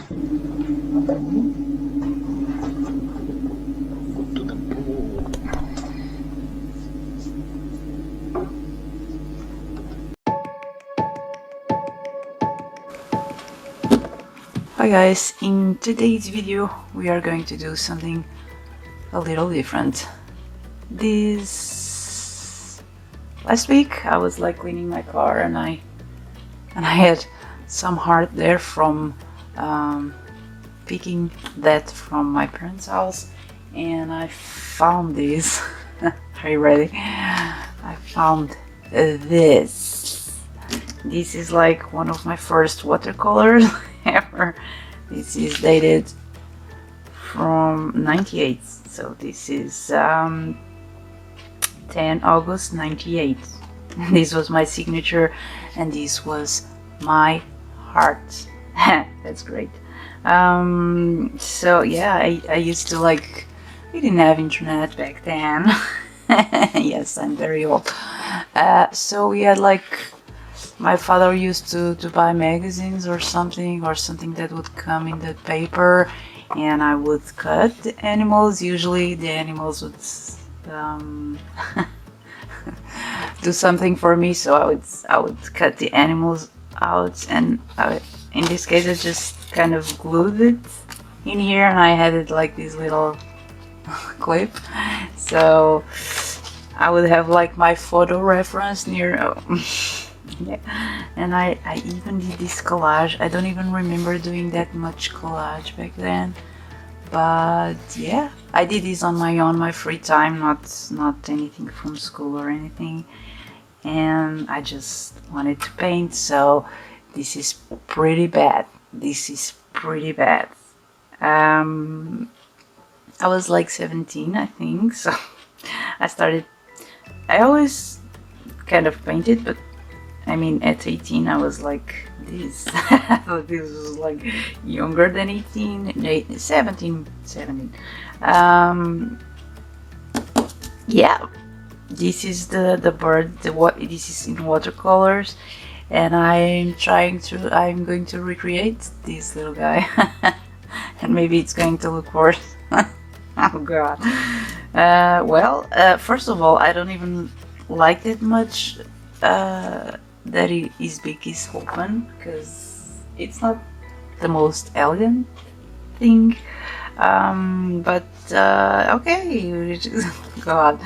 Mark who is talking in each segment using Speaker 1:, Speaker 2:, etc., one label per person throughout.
Speaker 1: To the pool.
Speaker 2: Hi guys, in today's video we are going to do something a little different. Last week I was like cleaning my car and I had some heart there from picking that from my parents' house, and I found this. Are you ready? I found this. This is like one of my first watercolors ever. This is dated from 98, so this is 10 August 98. This was my signature and this was my heart. That's great. So yeah, I used to like, we didn't have internet back then. Yes, I'm very old. So we had like, my father used to buy magazines or something that would come in the paper, and I would cut the animals. Usually the animals would do something for me, so I would cut the animals out, and in this case I just kind of glued it in here, and I had it like this little clip, so I would have like my photo reference near. Yeah. And I even did this collage. I don't even remember doing that much collage back then, but yeah, I did this on my own, my free time, not anything from school or anything, and I just wanted to paint. So this is pretty bad. This is pretty bad. I was like 17, I think, so I always kind of painted, but I mean, at 18 I was like this. This was like younger than 18, 17. Yeah, this is the bird. This is in watercolors, and I'm going to recreate this little guy, and maybe it's going to look worse. Oh God. Well, first of all, I don't even like it much. That his beak is open, because it's not the most elegant thing, but okay. God,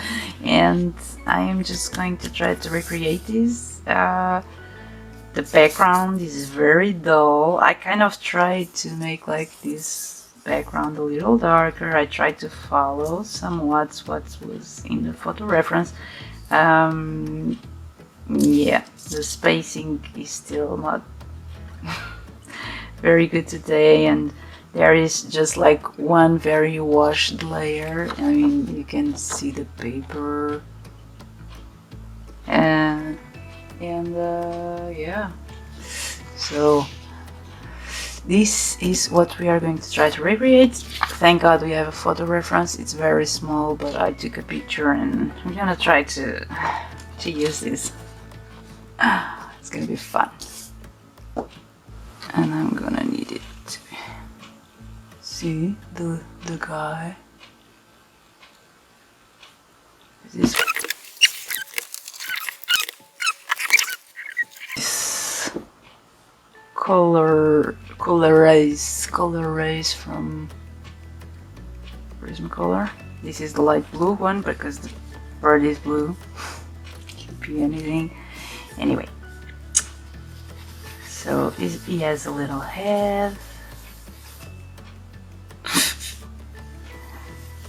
Speaker 2: and I am just going to try to recreate this. The background is very dull. I kind of tried to make like this background a little darker. I tried to follow somewhat what was in the photo reference. Yeah, the spacing is still not very good today, and there is just like one very washed layer. I mean, you can see the paper, and yeah, so this is what we are going to try to recreate. Thank God we have a photo reference. It's very small, but I took a picture and I'm gonna try to use this. It's gonna be fun, and I'm gonna need it to see the guy. This color rays from Prismacolor. This is the light blue one because the bird is blue. Could be anything. Anyway, so he has a little head.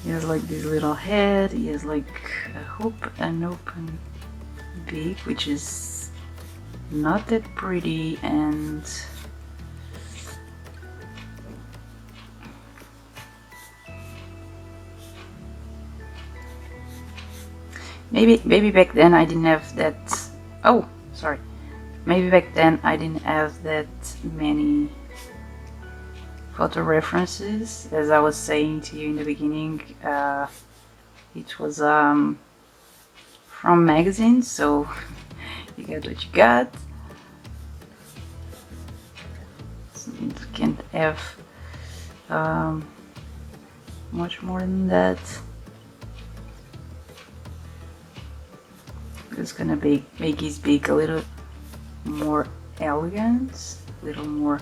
Speaker 2: He has like this little head. He has like an open beak, which is not that pretty, and maybe back then I didn't have that. Oh, sorry. Maybe back then I didn't have that many photo references. As I was saying to you in the beginning, it was from magazines, so you got what you got. So you can't have much more than that. Just gonna make his beak a little more elegant, a little more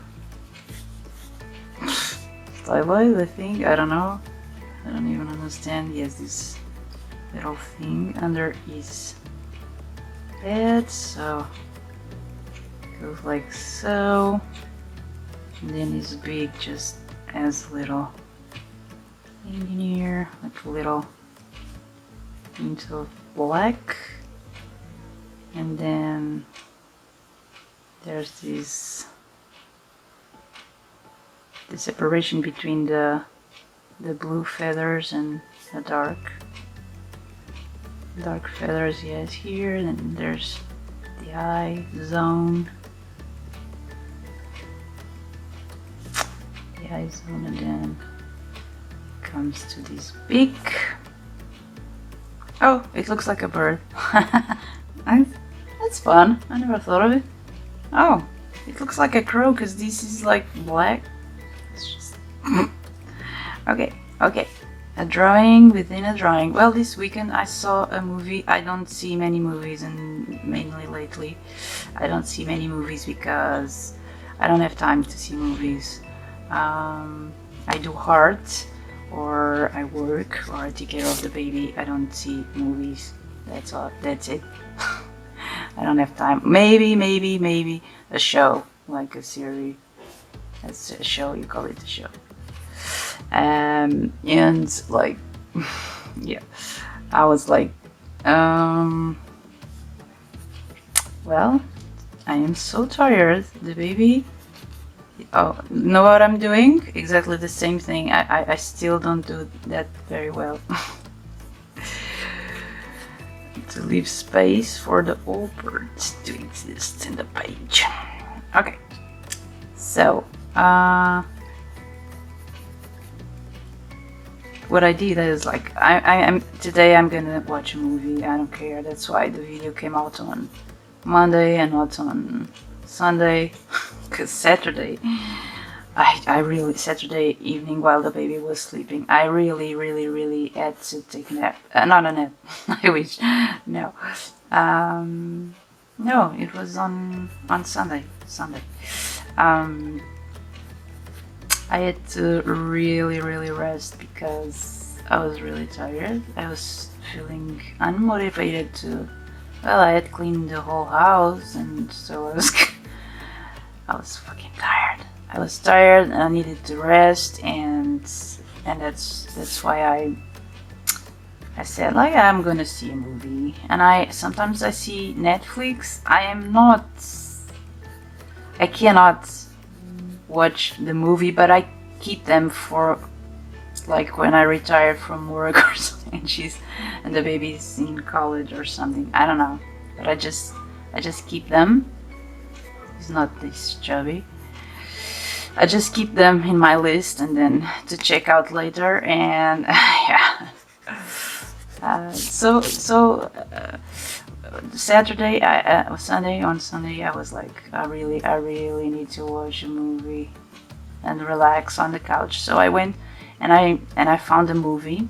Speaker 2: stylized, I think. I don't know. I don't even understand. He has this little thing under his head, so it goes like so. And then his beak just has a little thing in here, like a little hint of black. And then there's the separation between the blue feathers and the dark feathers he has here. And then there's the eye zone, and then comes to this beak. Oh, it looks like a bird. That's fun. I never thought of it. Oh, it looks like a crow because this is like black. It's just okay. A drawing within a drawing. Well, this weekend I saw a movie. I don't see many movies, and mainly lately I don't see many movies because I don't have time to see movies. I do art, or I work, or I take care of the baby. I don't see movies. That's all. That's it. I don't have time. Maybe a show, like a series. That's a show. You call it a show. And like, yeah, I was like, well, I am so tired. The baby. Oh, know what I'm doing? Exactly the same thing. I still don't do that very well. To leave space for the old birds to exist in the page. Okay, so what I did is like today I'm gonna watch a movie. I don't care. That's why the video came out on Monday and not on Sunday, because Saturday Saturday evening while the baby was sleeping, I really had to take a nap. Not a nap. I wish. No. No, it was on Sunday. I had to really rest because I was really tired. I was feeling unmotivated to. Well, I had cleaned the whole house, and so I was fucking tired. I was tired and I needed to rest, and that's why I said like I'm gonna see a movie. And sometimes I see Netflix. I cannot watch the movie, but I keep them for like when I retire from work or something, and the baby's in college or something. I don't know, but I just keep them. He's not this chubby. I just keep them in my list and then to check out later. And yeah. So Saturday, on Sunday, I was like, I really need to watch a movie and relax on the couch. So I went and I found a movie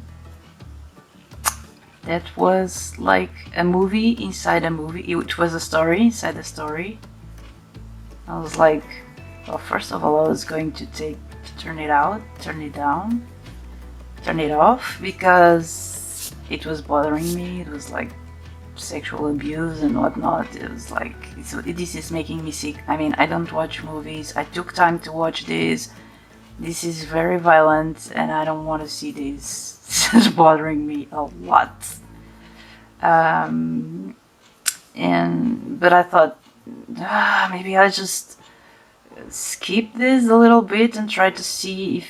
Speaker 2: that was like a movie inside a movie, which was a story inside a story. I was like, well, first of all, I was going to turn it off, because it was bothering me. It was like sexual abuse and whatnot. It was like, this is making me sick. I mean, I don't watch movies. I took time to watch this. This is very violent and I don't want to see this. This is bothering me a lot. But I thought, maybe I just skip this a little bit and try to see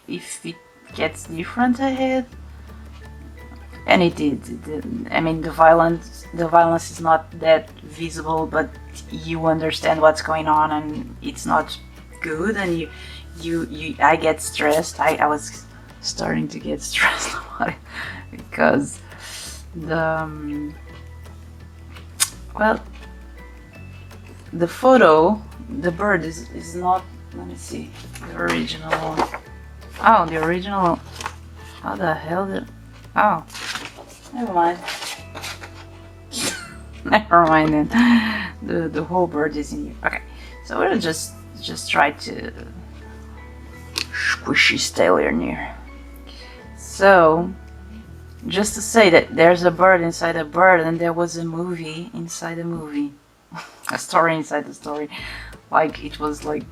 Speaker 2: if it gets different ahead. And it did. I mean, the violence is not that visible, but you understand what's going on, and it's not good. And I get stressed. I was starting to get stressed about it because the photo, the bird is not. Let me see the original Oh, the original. How the hell did? Oh, never mind. Never mind then. The whole bird is in here. Okay, so we'll just try to squish his tail in here. So, just to say that there's a bird inside a bird, and there was a movie inside a movie, a story inside the story. Like it was like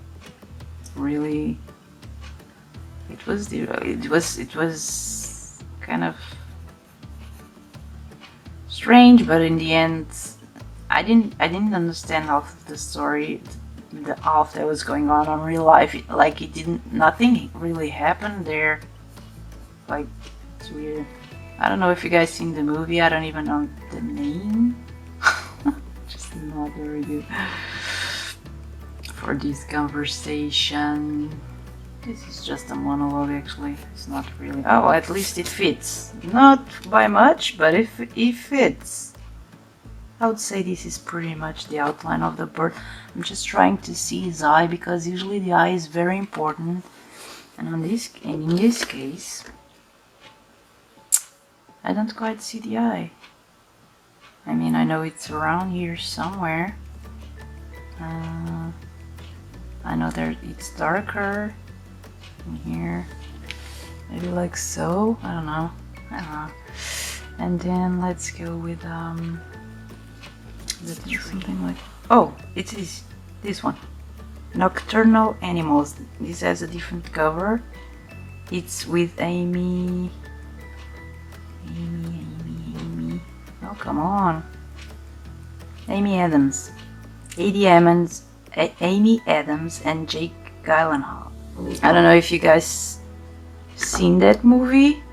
Speaker 2: really. It was kind of strange, but in the end, I didn't understand half of the story, the half that was going on real life. Like nothing really happened there. Like it's weird. I don't know if you guys seen the movie. I don't even know the name. Just not very good for this conversation. This is just a monologue actually. It's not really. Oh, at least it fits. Not by much, but if it fits. I would say this is pretty much the outline of the bird. I'm just trying to see his eye because usually the eye is very important. And in this case, I don't quite see the eye. I mean, I know it's around here somewhere. I know it's darker in here. Maybe like so. I don't know. And then let's go with something like. Oh, it is this one. Nocturnal Animals. This has a different cover. It's with Amy. Oh, come on. Amy Adams. Amy Adams and Jake Gyllenhaal. I don't know if you guys seen that movie.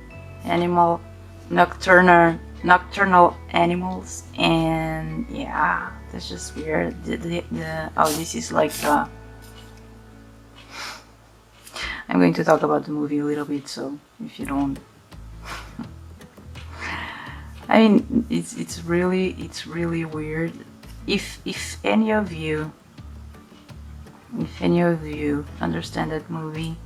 Speaker 2: Nocturnal Animals, and yeah, that's just weird. Oh, this is like I'm going to talk about the movie a little bit, so if you don't I mean, it's really weird. If any of you understand that movie,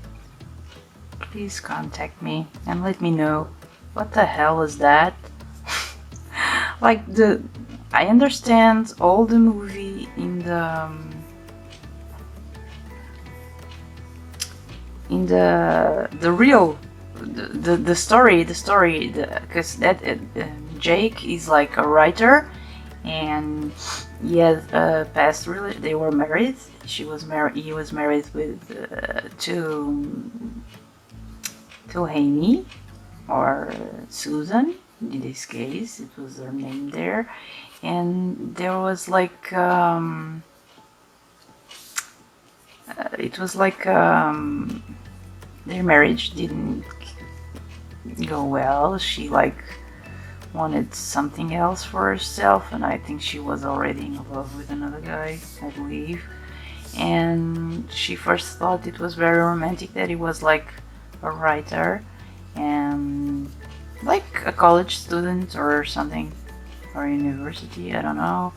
Speaker 2: please contact me and let me know what the hell is that. Like I understand all the movie in the real the story because that Jake is like a writer, and he had a past relationship. They were married. He was married with to Amy or Susan. In this case, it was her name there, and there was like it was like their marriage didn't go well. She like wanted something else for herself, and I think she was already in love with another guy, I believe. And she first thought it was very romantic that he was like a writer and like a college student or something, or university, I don't know.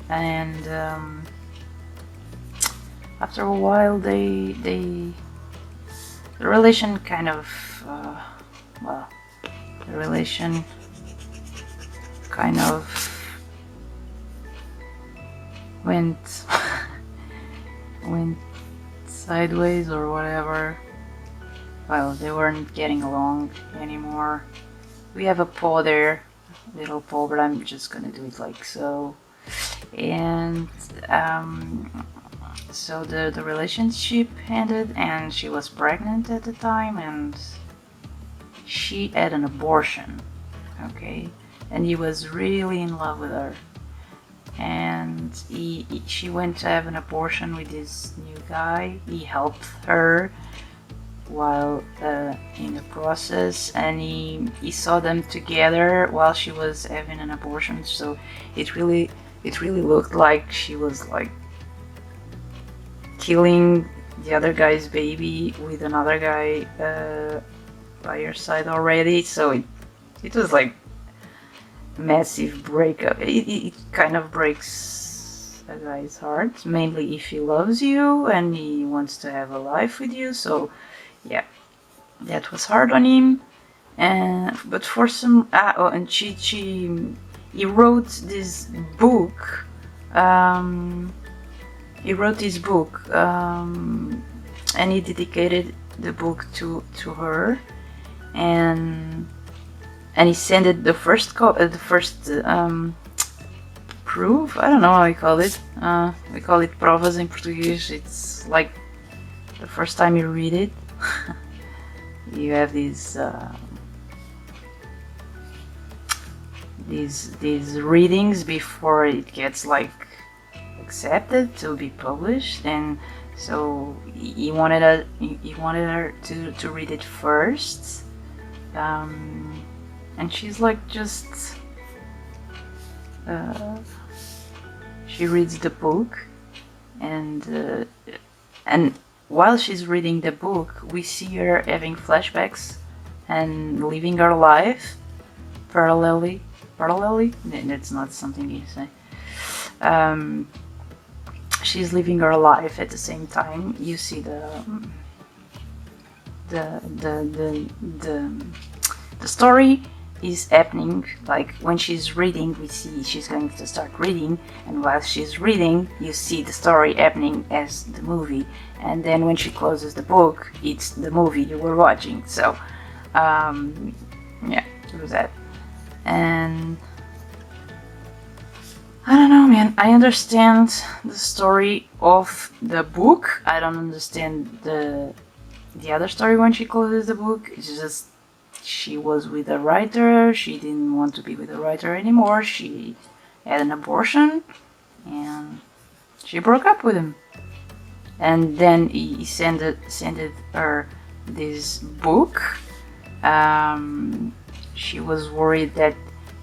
Speaker 2: And after a while the relation kind of the relation kind of went sideways or whatever. Well, they weren't getting along anymore. We have a paw there, little paw, but I'm just gonna do it like so. And so the relationship ended, and she was pregnant at the time, and she had an abortion, okay? And he was really in love with her, and she went to have an abortion with this new guy. He helped her while in the process, and he saw them together while she was having an abortion. So it really looked like she was like killing the other guy's baby with another guy by her side already. So it was like massive breakup. It kind of breaks a guy's heart, mainly if he loves you and he wants to have a life with you. So yeah, that was hard on him. And but for some and he wrote this book. He wrote this book, and he dedicated the book to her, and he sent it the first proof. I don't know how we call it. We call it provas in Portuguese. It's like the first time you read it. You have these readings before it gets like accepted to be published, and so he wanted her to read it first, and she's like just she reads the book, and while she's reading the book, we see her having flashbacks and living her life parallelly. That's not something you say. She's living her life at the same time. You see the story is happening. Like when she's reading, we see she's going to start reading, and while she's reading, you see the story happening as the movie. And then when she closes the book, it's the movie you were watching. So, yeah, it was that. And I don't know, man. I understand the story of the book. I don't understand the other story when she closes the book. It's just she was with a writer. She didn't want to be with the writer anymore. She had an abortion, and she broke up with him. And then he sent her this book. She was worried that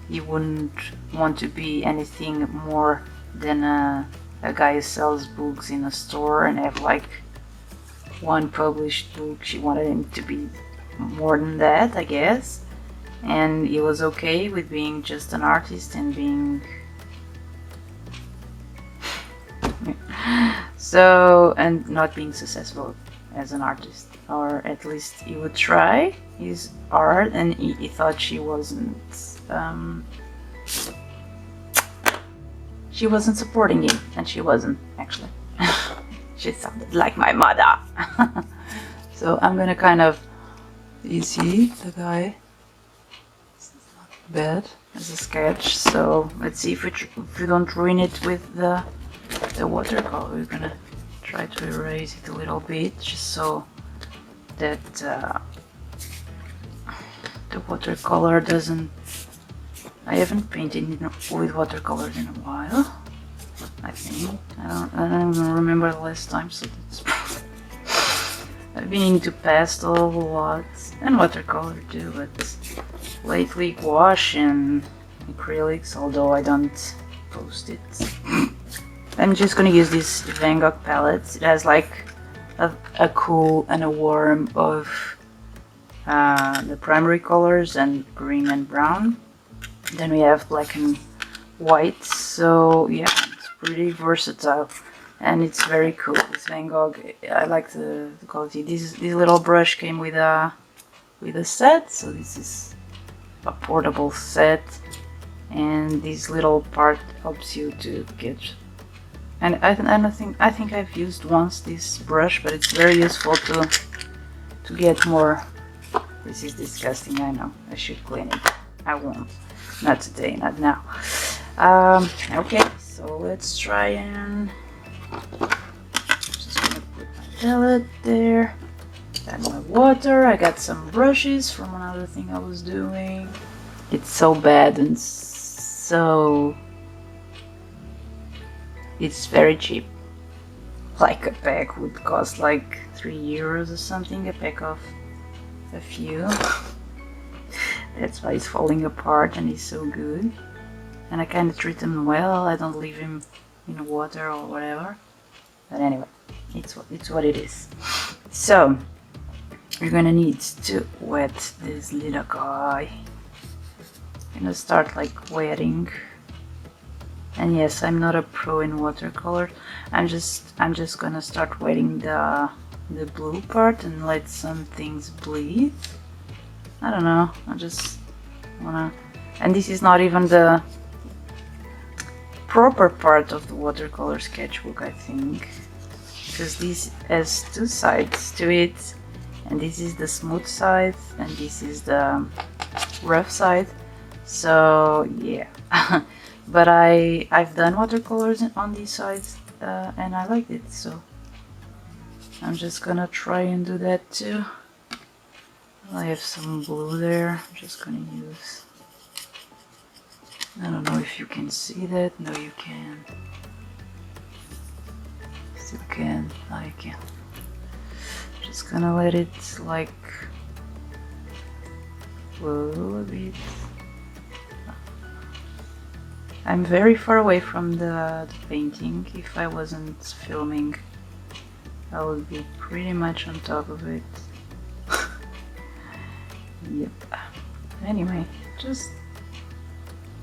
Speaker 2: he wouldn't want to be anything more than a guy who sells books in a store and have like one published book. She wanted him to be more than that, I guess. And he was okay with being just an artist and being so, and not being successful as an artist, or at least he would try his art, and he thought she wasn't supporting him, and she wasn't actually. She sounded like my mother. So I'm gonna kind of, you see the guy, it's not bad as a sketch, so let's see if we don't ruin it with the watercolor. We're gonna try to erase it a little bit, just so that the watercolor doesn't. I haven't painted with watercolors in a while. I think I don't even remember the last time. So that's. I've been into pastel a lot and watercolor too, but lately gouache and acrylics. Although I don't post it. I'm just gonna use this Van Gogh palette. It has like a cool and a warm of the primary colors and green and brown. Then we have black and white. So yeah, it's pretty versatile and it's very cool. This Van Gogh, I like the quality. This little brush came with a set, so this is a portable set, and this little part helps you to get. And I think I've used once this brush, but it's very useful to get more. This is disgusting, I know. I should clean it. I won't. Not today, not now. Okay, so let's try and just gonna put my palette there. Got my water. I got some brushes from another thing I was doing. It's so bad and so. It's very cheap. Like a pack would cost like €3 or something, a pack of a few. That's why it's falling apart and he's so good. And I kind of treat him well. I don't leave him in water or whatever. But anyway, it's what it is. So we're gonna need to wet this little guy. I'm gonna start like wetting. And yes, I'm not a pro in watercolor. I'm just gonna start wetting the the blue part and let some things bleed. I don't know, I just wanna... And this is not even the proper part of the watercolor sketchbook, I think, because this has two sides to it, and this is the smooth side and this is the rough side. So yeah. But I've done watercolors on these sides and I liked it, so I'm just gonna try and do that too. I have some blue there. I'm just gonna use... I don't know if you can see that. No, you can. Still can. I can. Just gonna let it like flow a bit. I'm very far away from the painting. If I wasn't filming, I would be pretty much on top of it. Yep. Anyway, just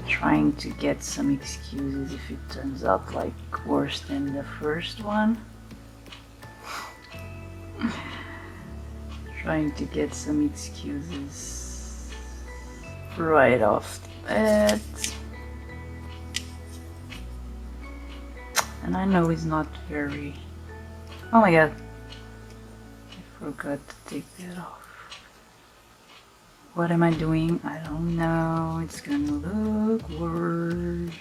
Speaker 2: trying to get some excuses if it turns out like worse than the first one. Trying to get some excuses right off the bat. And I know it's not very... Oh my god, I forgot to take that off. What am I doing? I don't know. It's gonna look worse.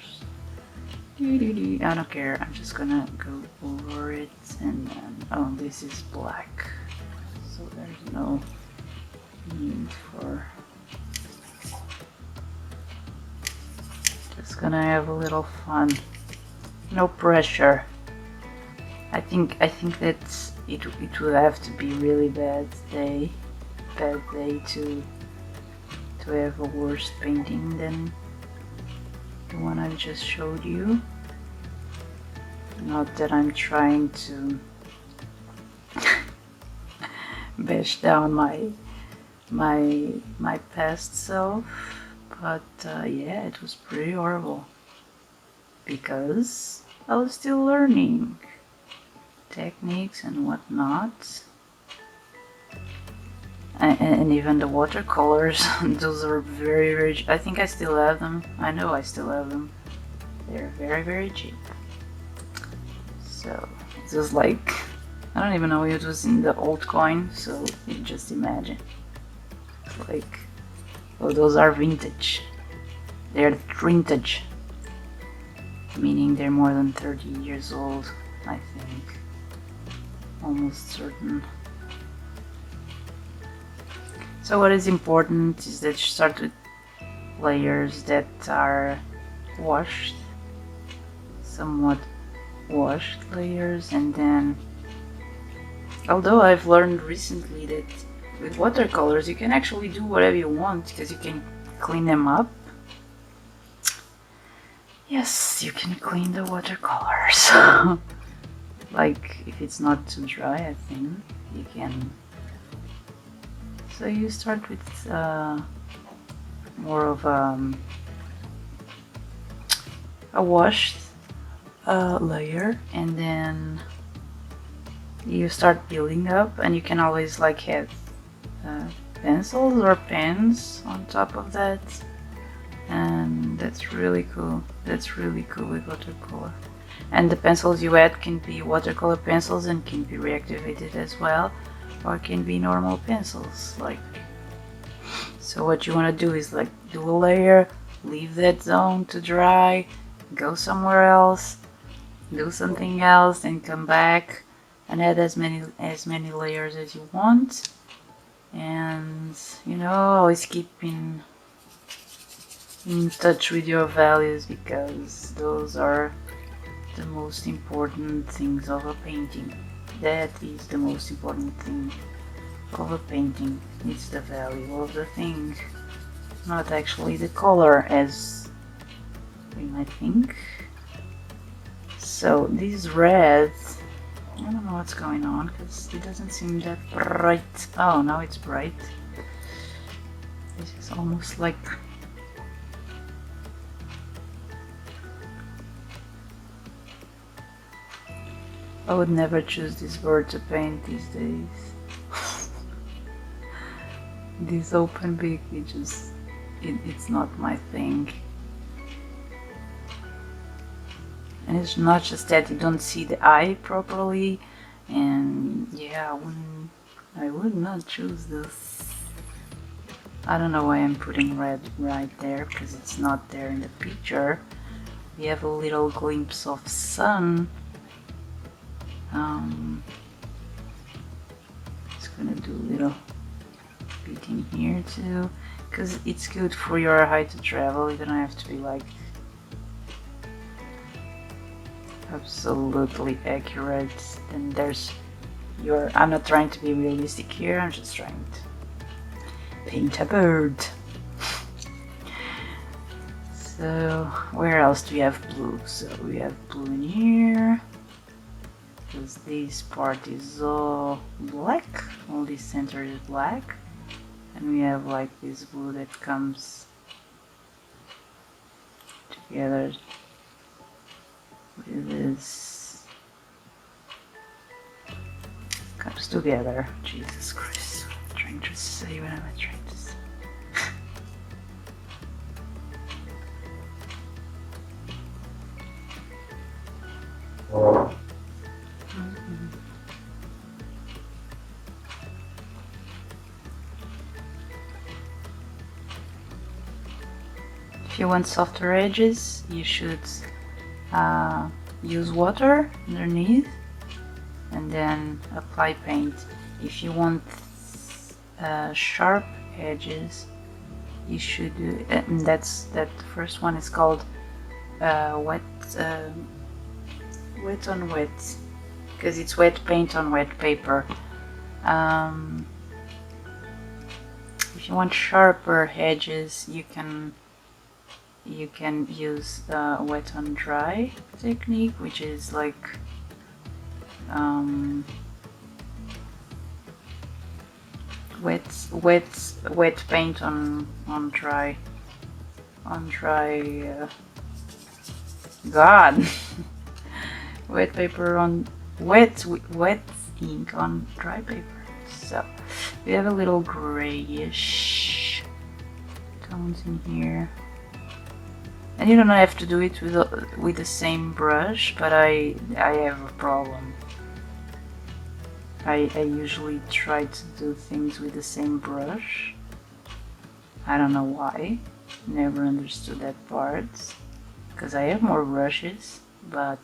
Speaker 2: I don't care. I'm just gonna go over it and then... Oh, this is black. So there's no need for... Just gonna have a little fun. No pressure. I think that it would have to be really bad day to have a worse painting than the one I just showed you. Not that I'm trying to bash down my past self, but yeah, it was pretty horrible because I was still learning techniques and whatnot. And even the watercolors, those are very, very... I think I still have them. I know I still have them. They're very, very cheap. So, it was like... I don't even know if it was in the old coin, so you just imagine. It's like... Oh, those are vintage. They're vintage. Meaning they're more than 30 years old, I think. Almost certain. So what is important is that you start with layers that are washed, somewhat washed layers, and then, although I've learned recently that with watercolors you can actually do whatever you want because you can clean them up. Yes, you can clean the watercolors. Like if it's not too dry, I think you can. So you start with more of a washed layer, and then you start building up, and you can always like have pencils or pens on top of that, and that's really cool. That's really cool with watercolor. And the pencils you add can be watercolor pencils and can be reactivated as well, or it can be normal pencils. Like, so what you want to do is like do a layer, leave that zone to dry, go somewhere else, do something else, and come back and add as many layers as you want. And you know, always keep in touch with your values, because those are the most important things of a painting. That is the most important thing of a painting. It's the value of the thing, not actually the color as we might think. So this red, I don't know what's going on because it doesn't seem that bright. Oh, now it's bright. This is almost like I would never choose this bird to paint these days. This open beak, it's not my thing. And it's not just that you don't see the eye properly, and yeah, I would not choose this. I don't know why I'm putting red right there, because it's not there in the picture. We have a little glimpse of sun. Just gonna do a little bit in here too, because it's good for your eye to travel. You don't have to be like absolutely accurate. And there's your, I'm not trying to be realistic here, I'm just trying to paint a bird. So where else do we have blue? So we have blue in here, because this part is all black, all this center is black, and we have like this blue that comes together with this, comes together. Jesus Christ, what am I trying to say? What am I trying to say? If you want softer edges, you should use water underneath and then apply paint. If you want sharp edges, you should do, and that first one is called wet on wet, because it's wet paint on wet paper. If you want sharper edges, you can use wet on dry technique, which is like wet paint on dry God. Wet paper on wet ink on dry paper. So we have a little grayish tones in here, and you don't have to do it with the same brush, but I have a problem. I usually try to do things with the same brush. I don't know why. Never understood that part, because I have more brushes, but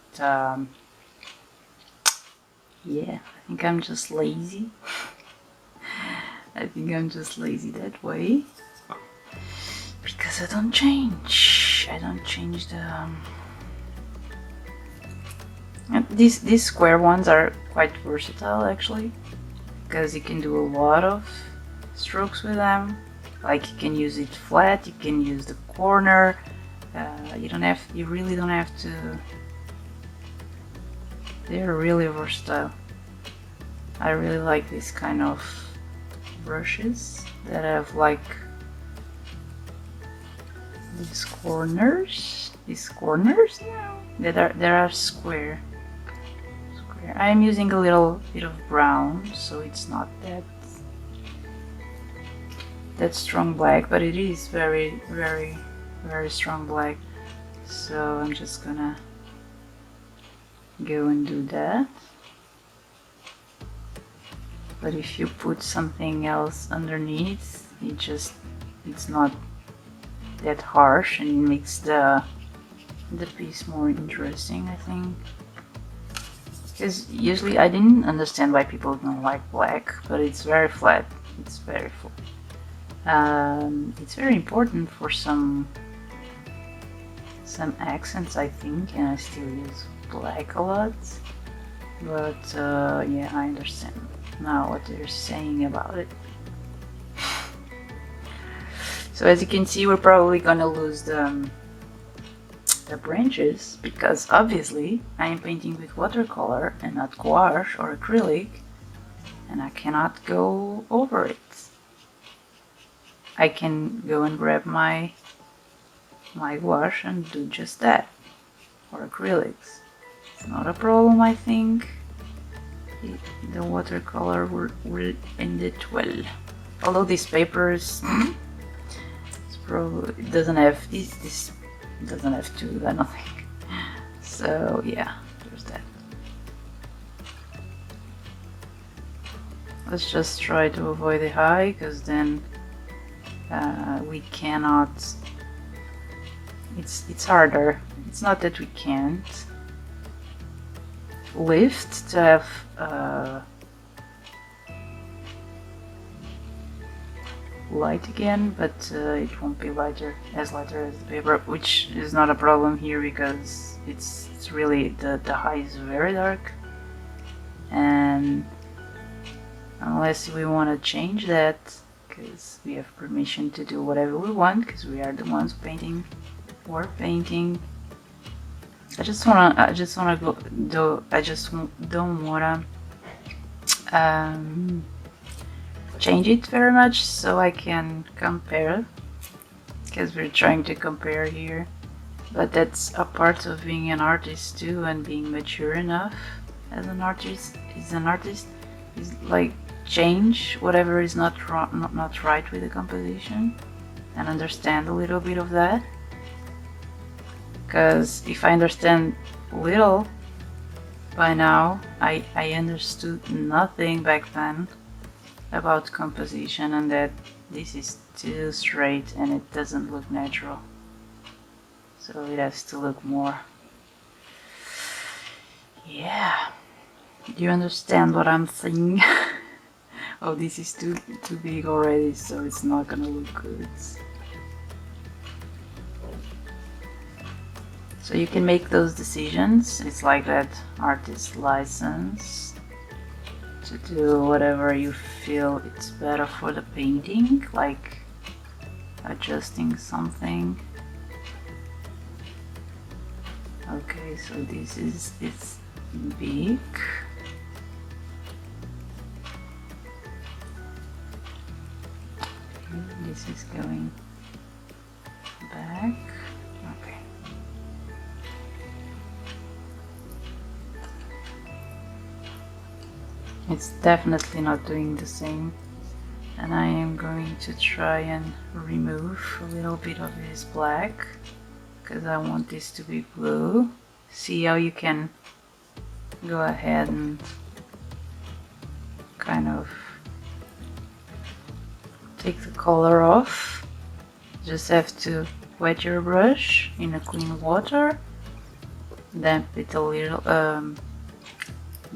Speaker 2: yeah, I think I'm just lazy. I think I'm just lazy that way, because I don't change the and these square ones are quite versatile actually, because you can do a lot of strokes with them. Like you can use it flat, you can use the corner. You really don't have to. They're really versatile. I really like this kind of brushes that have like these corners now that are square. I'm using a little bit of brown, so it's not that strong black, but it is very strong black. So I'm just gonna go and do that. But if you put something else underneath, it's not that harsh, and it makes the piece more interesting, I think. Because usually I didn't understand why people don't like black, but it's very flat. It's very flat. It's very important for some accents, I think, and I still use black a lot. But yeah, I understand now what they're saying about it. So as you can see, we're probably gonna lose the branches, because obviously I am painting with watercolor and not gouache or acrylic, and I cannot go over it. I can go and grab my gouache and do just that, or acrylics. It's not a problem, I think. the watercolor will end it well. Although this paper is probably, it doesn't have this doesn't have to, I don't think. So yeah, there's that. Let's just try to avoid the high, because then we cannot. It's harder. It's not that we can't lift to have light again, but it won't be as lighter as the paper, which is not a problem here because it's really the high is very dark, and unless we want to change that, because we have permission to do whatever we want, because we are the ones painting. We're painting. I just wanna go. Though I just don't wanna change it very much, so I can compare, because we're trying to compare here. But that's a part of being an artist too, and being mature enough as an artist. Is like change whatever is not right with the composition, and understand a little bit of that. Because if I understand little by now, I understood nothing back then about composition, and that this is too straight and it doesn't look natural, so it has to look more. Yeah, do you understand what I'm saying? Oh, this is too big already, so it's not gonna look good. So you can make those decisions. It's like that artist license to do whatever you feel it's better for the painting, like adjusting something. Okay, so it's big. This is going back. Okay. It's definitely not doing the same, and I am going to try and remove a little bit of this black, because I want this to be blue. See how you can go ahead and kind of take the color off. Just have to wet your brush in a clean water, damp it a little,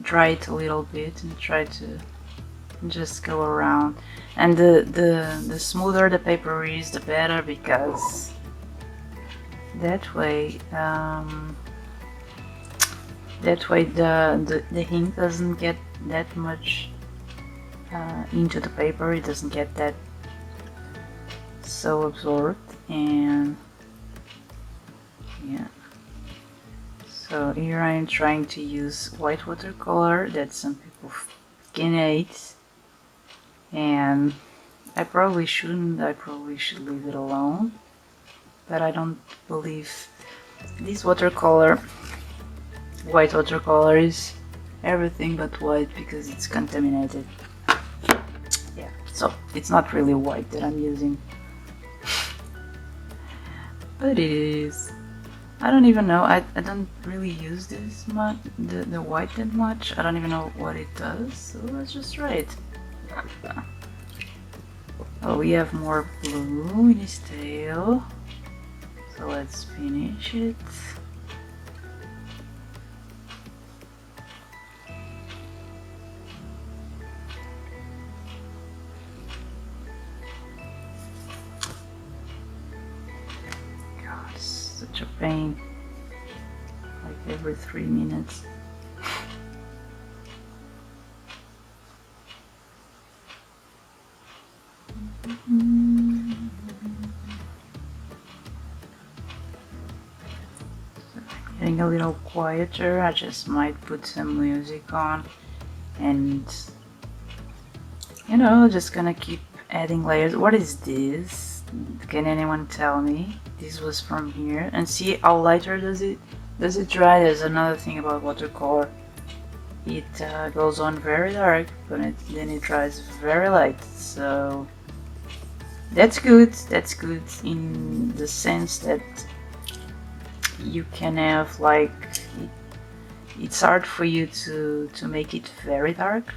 Speaker 2: dry it a little bit, and try to just go around. And the smoother the paper is, the better, because that way the ink doesn't get that much into the paper. It doesn't get that so absorbed. And yeah, so here I am trying to use white watercolor that some people can hate, and I probably shouldn't. I probably should leave it alone, but I don't believe this watercolor, white watercolor, is everything but white, because it's contaminated. Yeah, so it's not really white that I'm using, but it is. I don't even know. I don't really use this much, the white that much. I don't even know what it does, so let's just try it. Oh, we have more blue in his tail, so let's finish it. God, it's such a pain. Like every 3 minutes. Getting a little quieter. I just might put some music on, and you know, just gonna keep adding layers. What is this? Can anyone tell me? This was from here, and see how lighter does it dry. There's another thing about watercolor. it goes on very dark, but then it dries very light. So that's good. That's good in the sense that you can have like it's hard for you to make it very dark,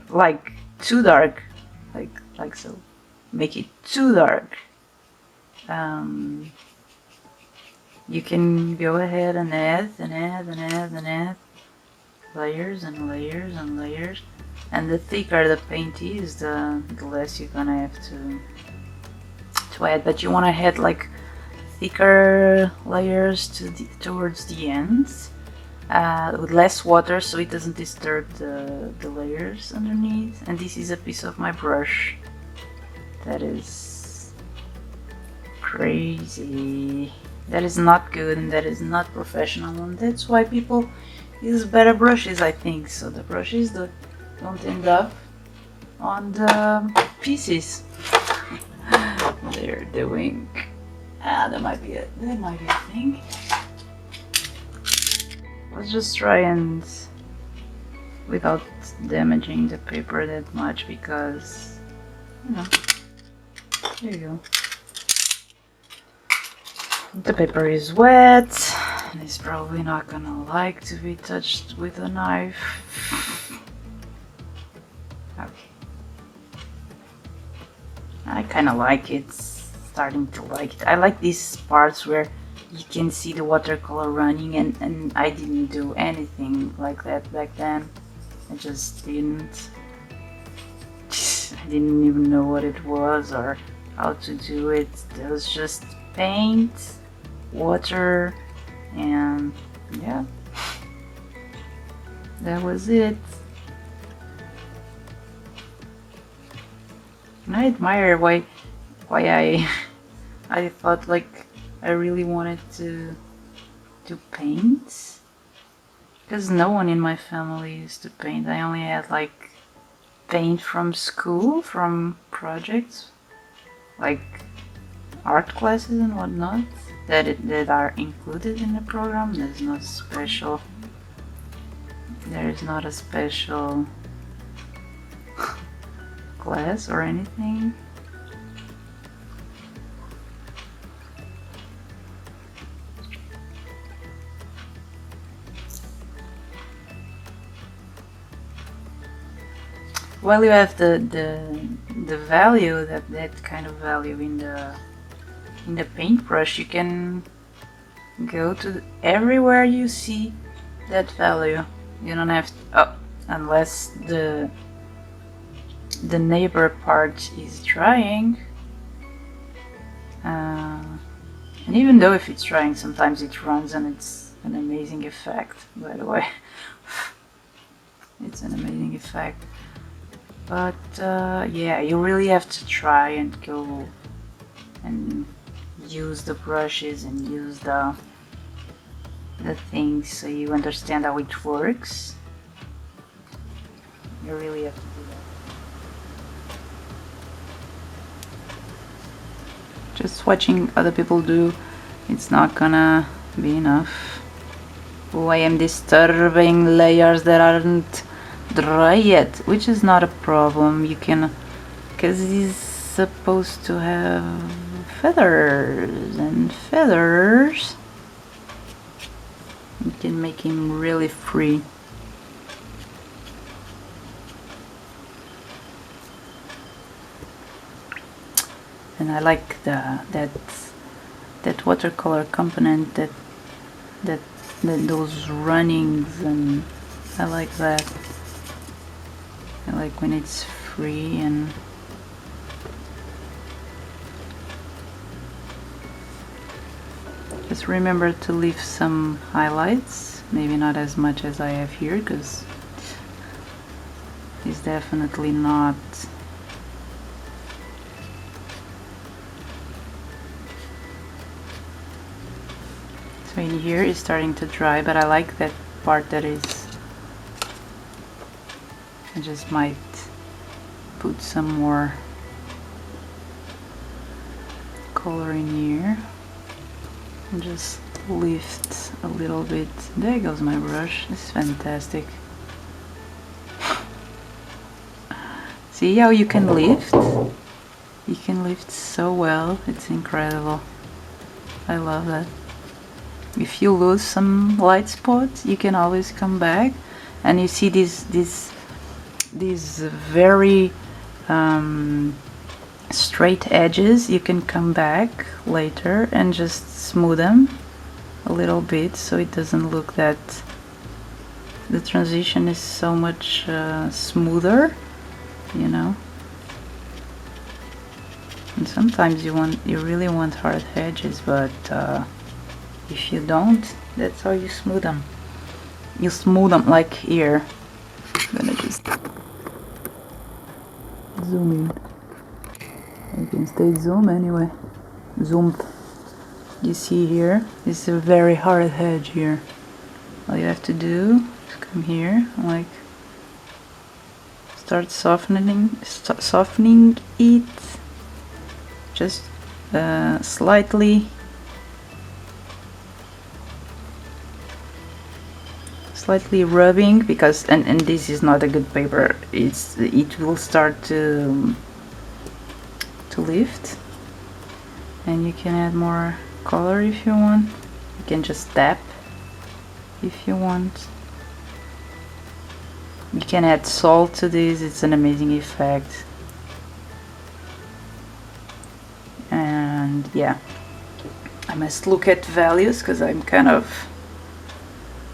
Speaker 2: like too dark, like so. Make it too dark. You can go ahead and add layers and layers and layers, and the thicker the paint is, the less you're gonna have to add. But you want to add like thicker layers towards the ends, with less water, so it doesn't disturb the layers underneath. And this is a piece of my brush that is crazy. That is not good, and that is not professional, and that's why people use better brushes, I think. So the brushes don't end up on the pieces they're doing. That might be a thing. Let's just try and without damaging the paper that much, because you know. There you go. The paper is wet and it's probably not gonna like to be touched with a knife. Okay. I kinda like it. Starting to like it. I like these parts where you can see the watercolor running, and I didn't do anything like that back then. I just didn't. I didn't even know what it was or how to do it. There was just paint, water, and yeah, that was it. And I admire why I thought like I really wanted to paint, because no one in my family used to paint. I only had like paint from school, from projects like art classes and whatnot that are included in the program. There's not special. There is not a special class or anything. Well, you have the value, that kind of value in the paintbrush. You can go to everywhere you see that value. You don't have to, unless the neighbor part is drying. And even though if it's drying, sometimes it runs, and it's an amazing effect, by the way. It's an amazing effect. But yeah, you really have to try and go and use the brushes and use the things so you understand how it works. You really have to do that. Just watching other people do, it's not gonna be enough. Oh, I am disturbing layers that aren't dry yet, which is not a problem. You can, because he's supposed to have feathers, and feathers, you can make him really free. And I like that watercolor component, that those runnings, and I like that. I like when it's free. And just remember to leave some highlights, maybe not as much as I have here, because it's definitely not so in here it's starting to dry, but I like that part that is. I just might put some more color in here and just lift a little bit. There goes my brush. This is fantastic. See how you can lift? You can lift so well. It's incredible. I love that. If you lose some light spots, you can always come back, and you see these very straight edges. You can come back later and just smooth them a little bit, so it doesn't look that the transition is so much smoother, you know. And sometimes you really want hard edges, but if you don't, that's how you smooth them. You smooth them like here. I'm gonna just zoom in. I can stay zoom anyway. Zoomed. You see here, this is a very hard edge here. All you have to do is come here, like start softening it. Just slightly rubbing, because and this is not a good paper. It will start to lift, and you can add more color if you want. You can just tap if you want. You can add salt to this. It's an amazing effect. And yeah, I must look at values because I'm kind of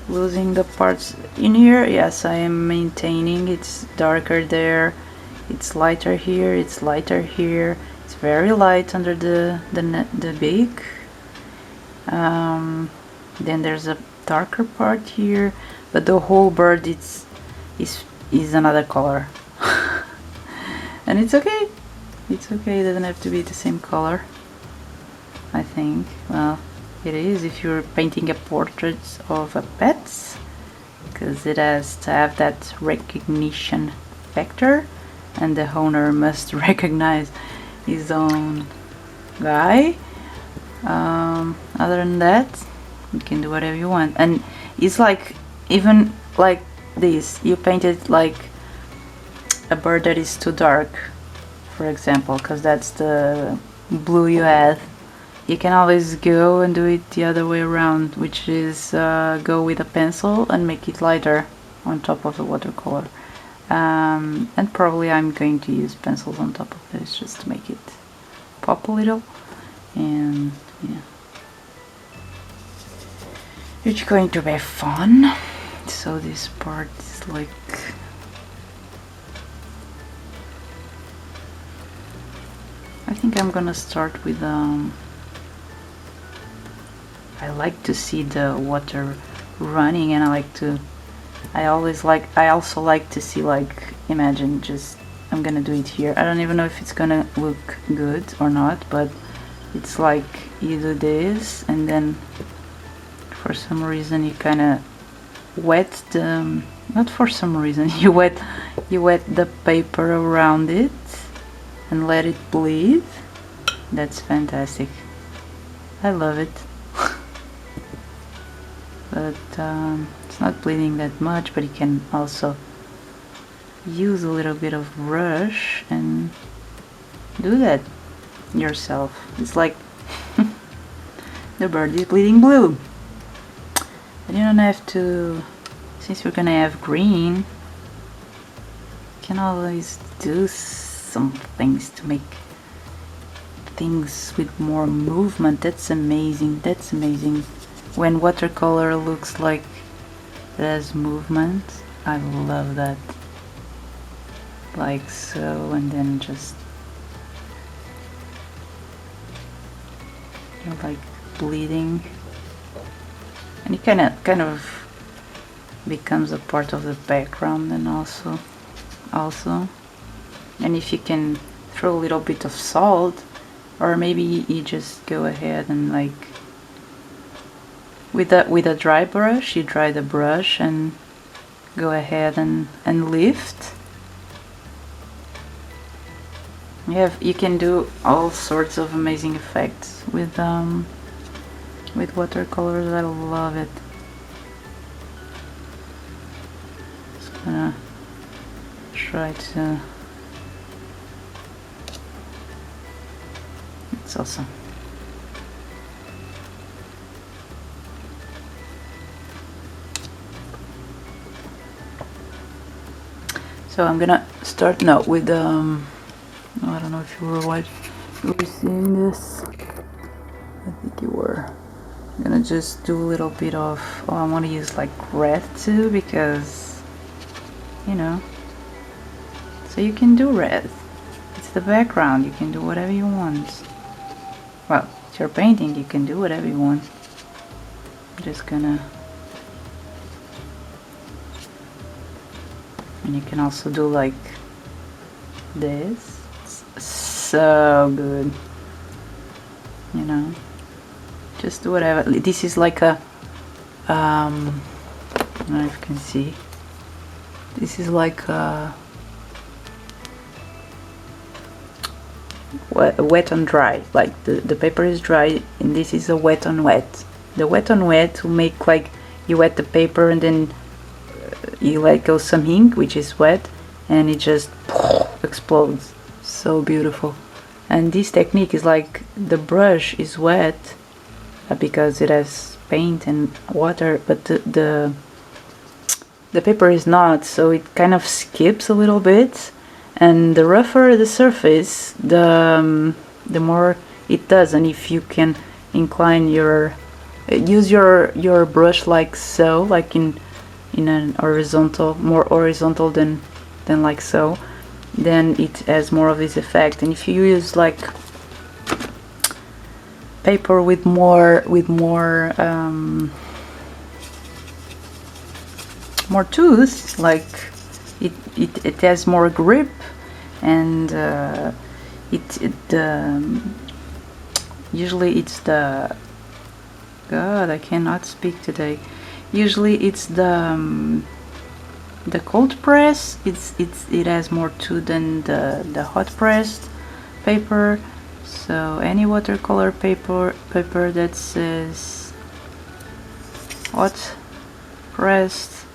Speaker 2: losing the parts in here. Yes, I am maintaining. It's darker there, it's lighter here, it's lighter here, it's very light under the beak. Then there's a darker part here, but the whole bird is another color. And it's okay. It's okay, it doesn't have to be the same color, I think. Well, it is if you're painting a portrait of a pet, because it has to have that recognition factor, and the owner must recognize his own guy. Other than that, you can do whatever you want. And it's like, even like this, you painted like a bird that is too dark, for example, because that's the blue you had. You can always go and do it the other way around, which is go with a pencil and make it lighter on top of the watercolor. And probably I'm going to use pencils on top of this just to make it pop a little. And yeah, it's going to be fun. So this part is like, I think I'm gonna start with I like to see the water running, and I also like to see, like, imagine just, I'm gonna do it here. I don't even know if it's gonna look good or not, but it's like you do this, and then for some reason you kind of wet the, not for some reason, you wet the paper around it and let it bleed. That's fantastic. I love it. But it's not bleeding that much, but you can also use a little bit of brush and do that yourself. It's like the bird is bleeding blue. And you don't have to, since we're gonna have green, you can always do some things to make things with more movement. That's amazing. That's amazing. When watercolor looks like it has movement, I love that. Like so, and then just, you're like bleeding, and it kind of becomes a part of the background. And also, and if you can throw a little bit of salt, or maybe you just go ahead and, like, with a dry brush, you dry the brush and go ahead and lift. You can do all sorts of amazing effects with with watercolors. I love it. Just gonna try to. It's awesome. So I'm gonna start now with I don't know if you were seeing this. I think you were. I'm gonna just do a little bit of. Oh, I want to use like red too, because you know. So you can do red. It's the background. You can do whatever you want. Well, it's your painting. You can do whatever you want. I'm just gonna. And you can also do like this. It's so good. You know, just do whatever. This is like a I don't know if you can see. This is like a wet on dry. Like the paper is dry, and this is a wet on wet. The wet on wet will make like you wet the paper and then you let go some ink, which is wet, and it just explodes. So beautiful. And this technique is like the brush is wet because it has paint and water, but the paper is not, so it kind of skips a little bit, and the rougher the surface, the more it does. And if you can incline use your brush like so, like in an horizontal, more horizontal than like so, then it has more of this effect. And if you use like paper with more tooth, like it has more grip, and usually it's the God, I cannot speak today. Usually it's the cold press. It has more tooth than the hot pressed paper. So any watercolor paper that says hot pressed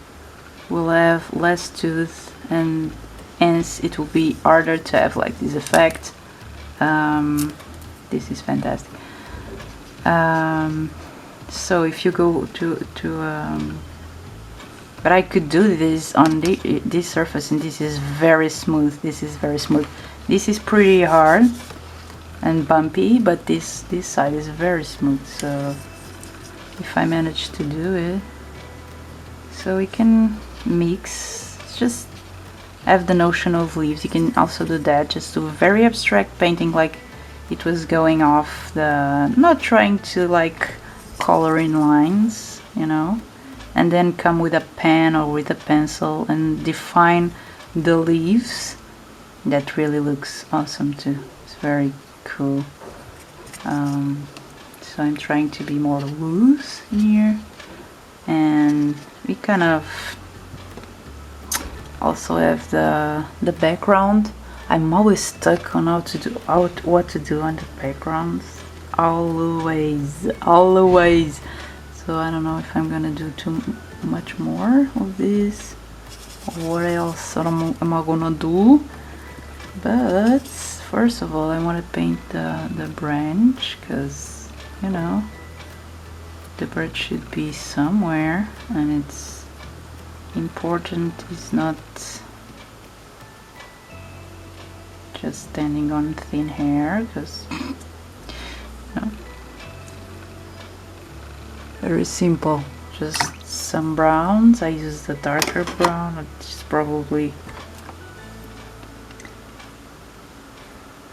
Speaker 2: will have less tooth, and hence it will be harder to have like this effect. This is fantastic. So if you go to but I could do this on this surface, and this is very smooth. This is very smooth. This is pretty hard and bumpy, but this side is very smooth. So if I manage to do it, so we can mix, just have the notion of leaves. You can also do that, just do very abstract painting, like it was going off the, not trying to like color in lines, you know, and then come with a pen or with a pencil and define the leaves. That really looks awesome too. It's very cool. So I'm trying to be more loose in here, and we kind of also have the background. I'm always stuck on what to do on the backgrounds. Always. So I don't know if I'm gonna do too much more of this, or what else am I gonna do. But first of all, I want to paint the branch, because you know the bird should be somewhere, and it's important. It's not just standing on thin hair, because you know, very simple. Just some browns. I use the darker brown, which is probably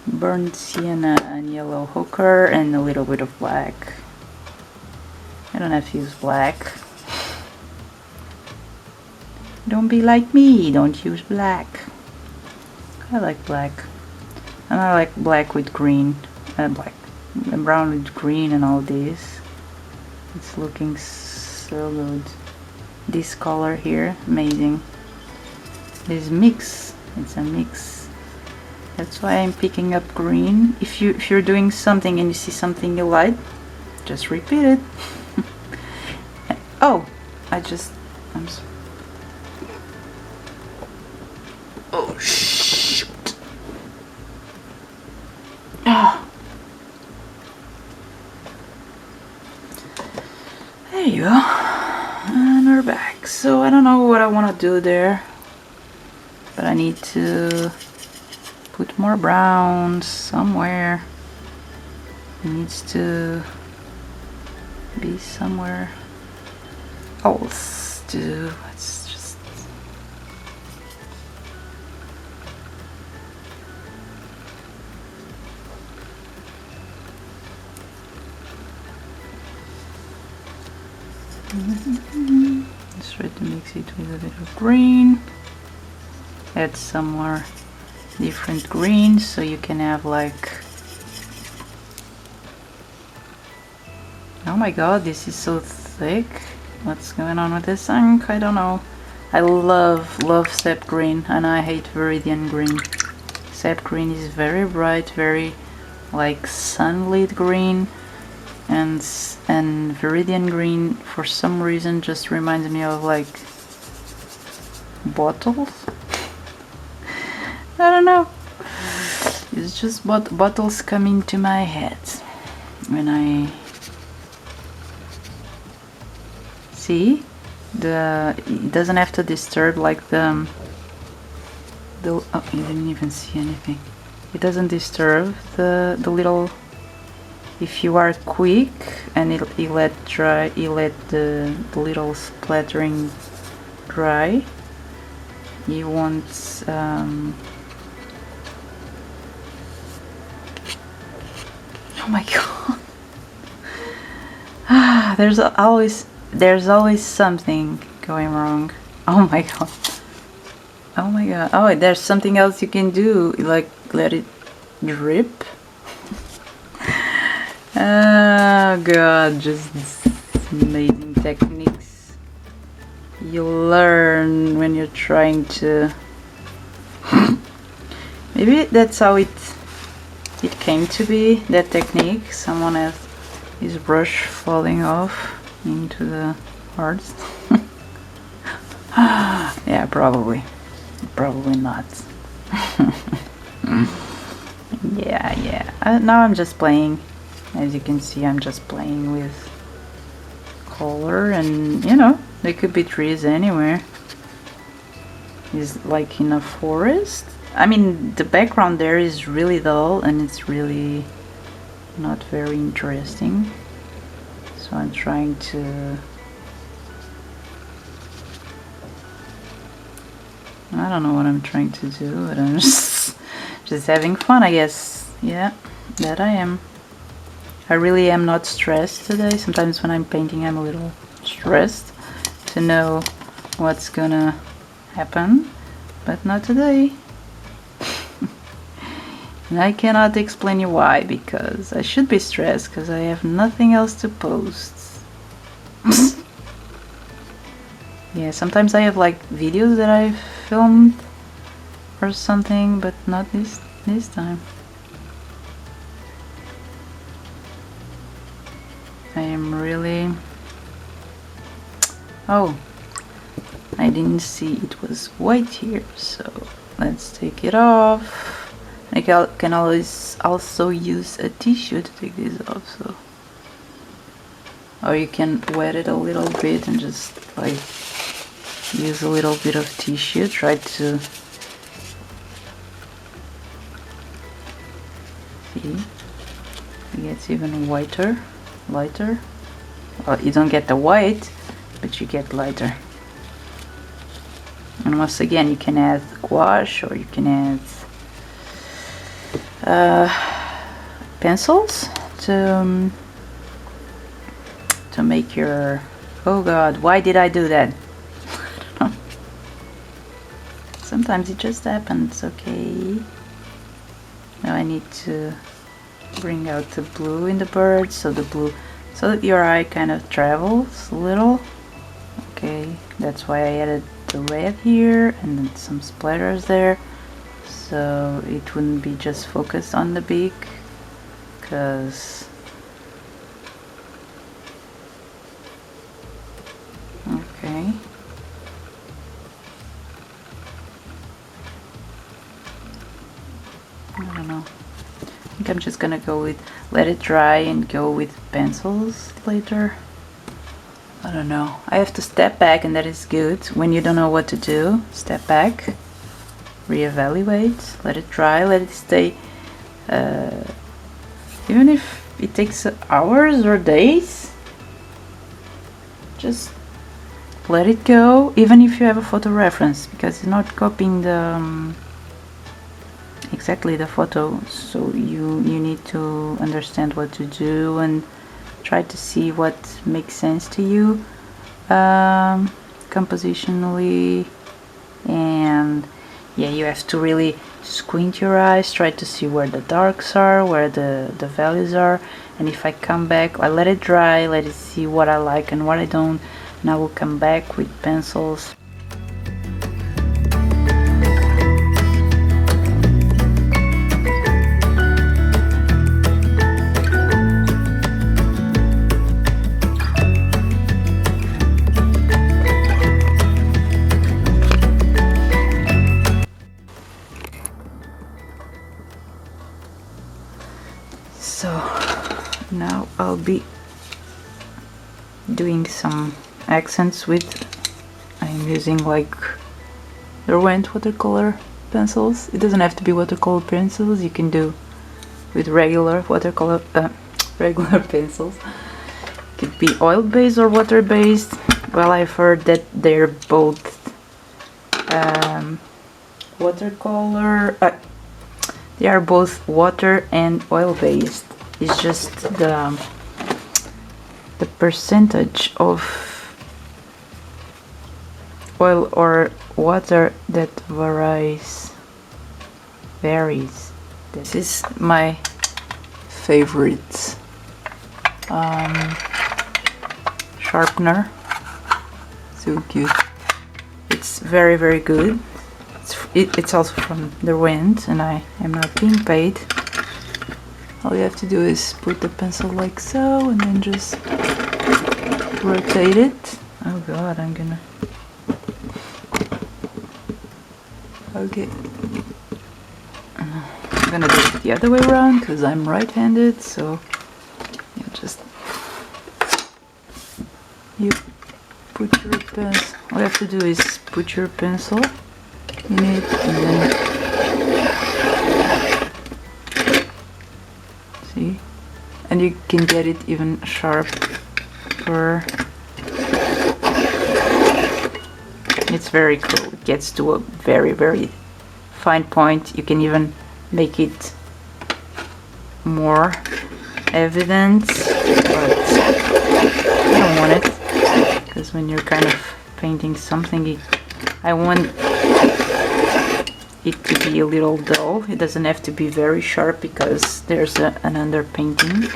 Speaker 2: burnt sienna and yellow ochre, and a little bit of black. I don't have to use black. Don't be like me, don't use black. I like black. And I like black with green, black and brown with green and all this. It's looking so good. This color here, amazing. This mix, it's a mix. That's why I'm picking up green. If you're doing something and you see something you like, just repeat it. Oh, oh shoot. Ah. There you go. And we're back. So I don't know what I want to do there, but I need to put more browns somewhere. It needs to be somewhere else too. Let's just just try to mix it with a bit of green. Add some more different greens so you can have like, oh my god, this is so thick. What's going on with this ink? I don't know. I love sap green, and I hate viridian green. Sap green is very bright, very like sunlit green, and viridian green for some reason just reminds me of like bottles. I don't know. It's just bottles coming to my head when I see it doesn't have to disturb like the oh, you didn't even see anything. It doesn't disturb the little, if you are quick and you let the little splattering dry, you won't oh my god. There's always something going wrong. Oh my god. Oh my god. Oh, there's something else you can do, like let it drip. Oh god, just amazing techniques you learn when you're trying to maybe that's how it came to be, that technique. Someone has his brush falling off into the hearts. Yeah, probably not. Yeah. Now I'm just playing. As you can see, I'm just playing with color, and you know, there could be trees anywhere. It's like in a forest. I mean, the background there is really dull and it's really not very interesting. So I'm trying to, I don't know what I'm trying to do, but I'm just having fun, I guess. Yeah, that I am. I really am not stressed today. Sometimes when I'm painting I'm a little stressed to know what's gonna happen, but not today. And I cannot explain you why, because I should be stressed because I have nothing else to post. Yeah, sometimes I have like videos that I've filmed or something, but not this time. I am really... Oh, I didn't see it was white here, so let's take it off. I can always also use a tissue to take this off, so, or you can wet it a little bit and just like use a little bit of tissue. Try to see, it gets even lighter. Well, you don't get the white, but you get lighter. And once again, you can add gouache, or you can add pencils to make your... Oh god, why did I do that? I don't know. Sometimes it just happens. Okay, now I need to bring out the blue in the bird, so that your eye kind of travels a little. Okay, that's why I added the red here and then some splatters there, so it wouldn't be just focused on the beak, because I don't know. I think I'm just gonna go with let it dry and go with pencils later. I don't know. I have to step back, and that is good. When you don't know what to do, step back, reevaluate, let it dry, let it stay. Even if it takes hours or days, just let it go, even if you have a photo reference, because it's not copying the exactly the photo, so you need to understand what to do and try to see what makes sense to you compositionally. And yeah, you have to really squint your eyes, try to see where the darks are, where the values are. And if I come back, I let it dry, let it see what I like and what I don't, and I will come back with pencils. So now I'll be doing some accents with, I'm using like Redrawing watercolor pencils. It doesn't have to be watercolor pencils, you can do with regular watercolor regular pencils. It could be oil based or water based. Well, I've heard that they're both watercolor they are both water and oil based. It's just the percentage of oil or water that varies. This is my favorite sharpener. So cute. It's very, very good. It's also from the wind, and I am not being paid. All you have to do is put the pencil like so, and then just rotate it. Oh god, I'm gonna... Okay. I'm gonna do it the other way around, because I'm right-handed, so you just... You put your pencil... All you have to do is put your pencil in it, and then see, and you can get it even sharper. It's very cool. It gets to a very, very fine point. You can even make it more evident, but I don't want it, because when you're kind of painting something, I want it to be a little dull. It doesn't have to be very sharp, because there's an underpainting.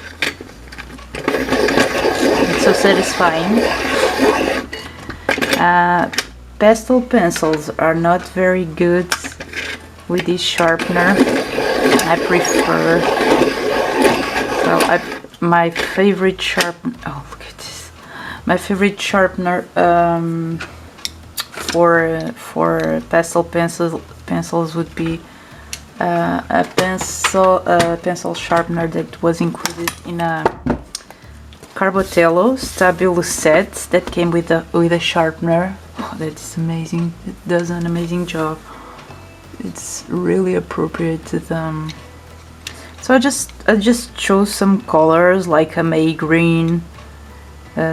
Speaker 2: It's so satisfying. Pastel pencils are not very good with this sharpener. I prefer... Well, my favorite sharpener... Oh, look at this. My favorite sharpener for pastel pencils would be a pencil sharpener that was included in a Carbatello Stabilo set that came with a sharpener. Oh, that's amazing. It does an amazing job. It's really appropriate to them. So I just chose some colors like a May green,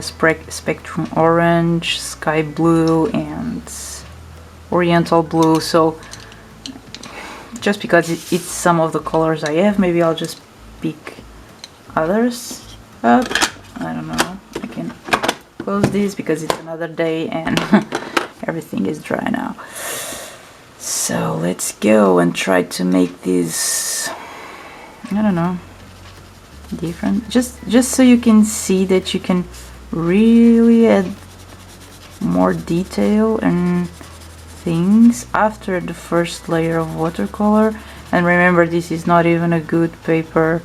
Speaker 2: spectrum orange, sky blue, and oriental blue. So just because it's some of the colors I have, maybe I'll just pick others up. I don't know. I can close this because it's another day and everything is dry now. So let's go and try to make this, I don't know, different. Just so you can see that you can really add more detail and things after the first layer of watercolor. And remember, this is not even a good paper.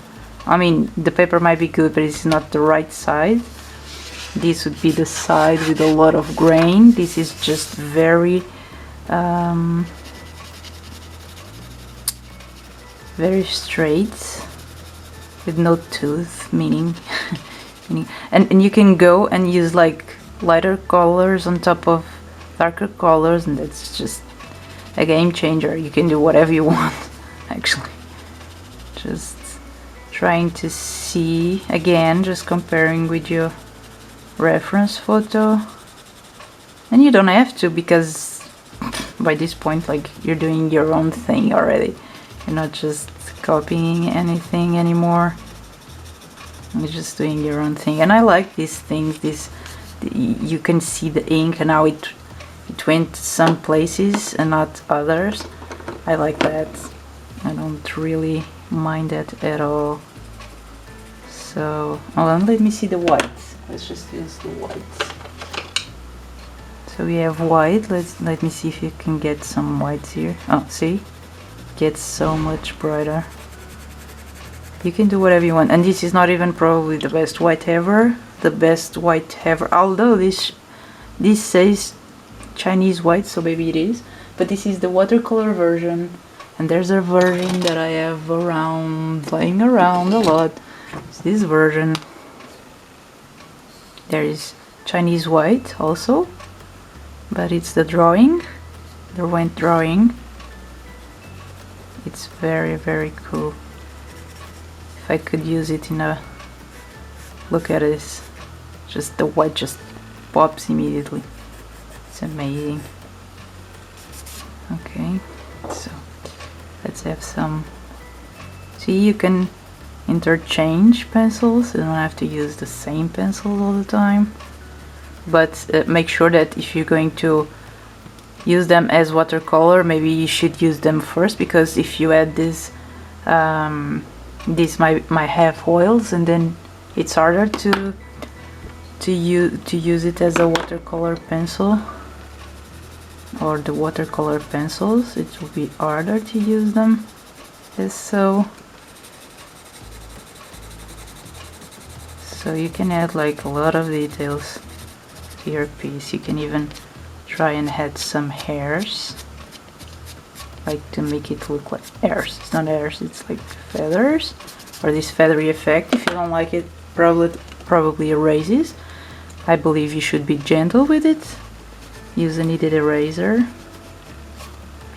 Speaker 2: I mean, the paper might be good, but it's not the right side. This would be the side with a lot of grain. This is just very very straight with no tooth, meaning and you can go and use like lighter colors on top of darker colors, and that's just a game changer. You can do whatever you want actually. Just trying to see again, just comparing with your reference photo, and you don't have to, because by this point like you're doing your own thing already. You're not just copying anything anymore, you're just doing your own thing. And I like these things, you can see the ink and how it went some places and not others. I like that. I don't really mind that at all. So hold on, let me see the white. Let's just use the white. So we have white. Let me see if you can get some whites here. Oh, see, gets so much brighter. You can do whatever you want, and this is not even probably the best white ever. The best white ever, although this says Chinese white, so maybe it is. But this is the watercolor version, and there's a version that I have around, laying around a lot. It's this version. There is Chinese white also, but it's the drawing, the white drawing. It's very, very cool. If I could use it in a, look at this, just the white just pops immediately. It's amazing. Okay, so let's have some. See, you can interchange pencils. You don't have to use the same pencils all the time, but make sure that if you're going to use them as watercolor, maybe you should use them first, because if you add this might have oils, and then it's harder to use it as a watercolor pencil, or the watercolor pencils. It will be harder to use them as so. So you can add like a lot of details to your piece. You can even try and add some hairs, like to make it look like hairs. It's not hairs, it's like feathers, or this feathery effect. If you don't like it, probably erases. I believe you should be gentle with it. Use a kneaded eraser,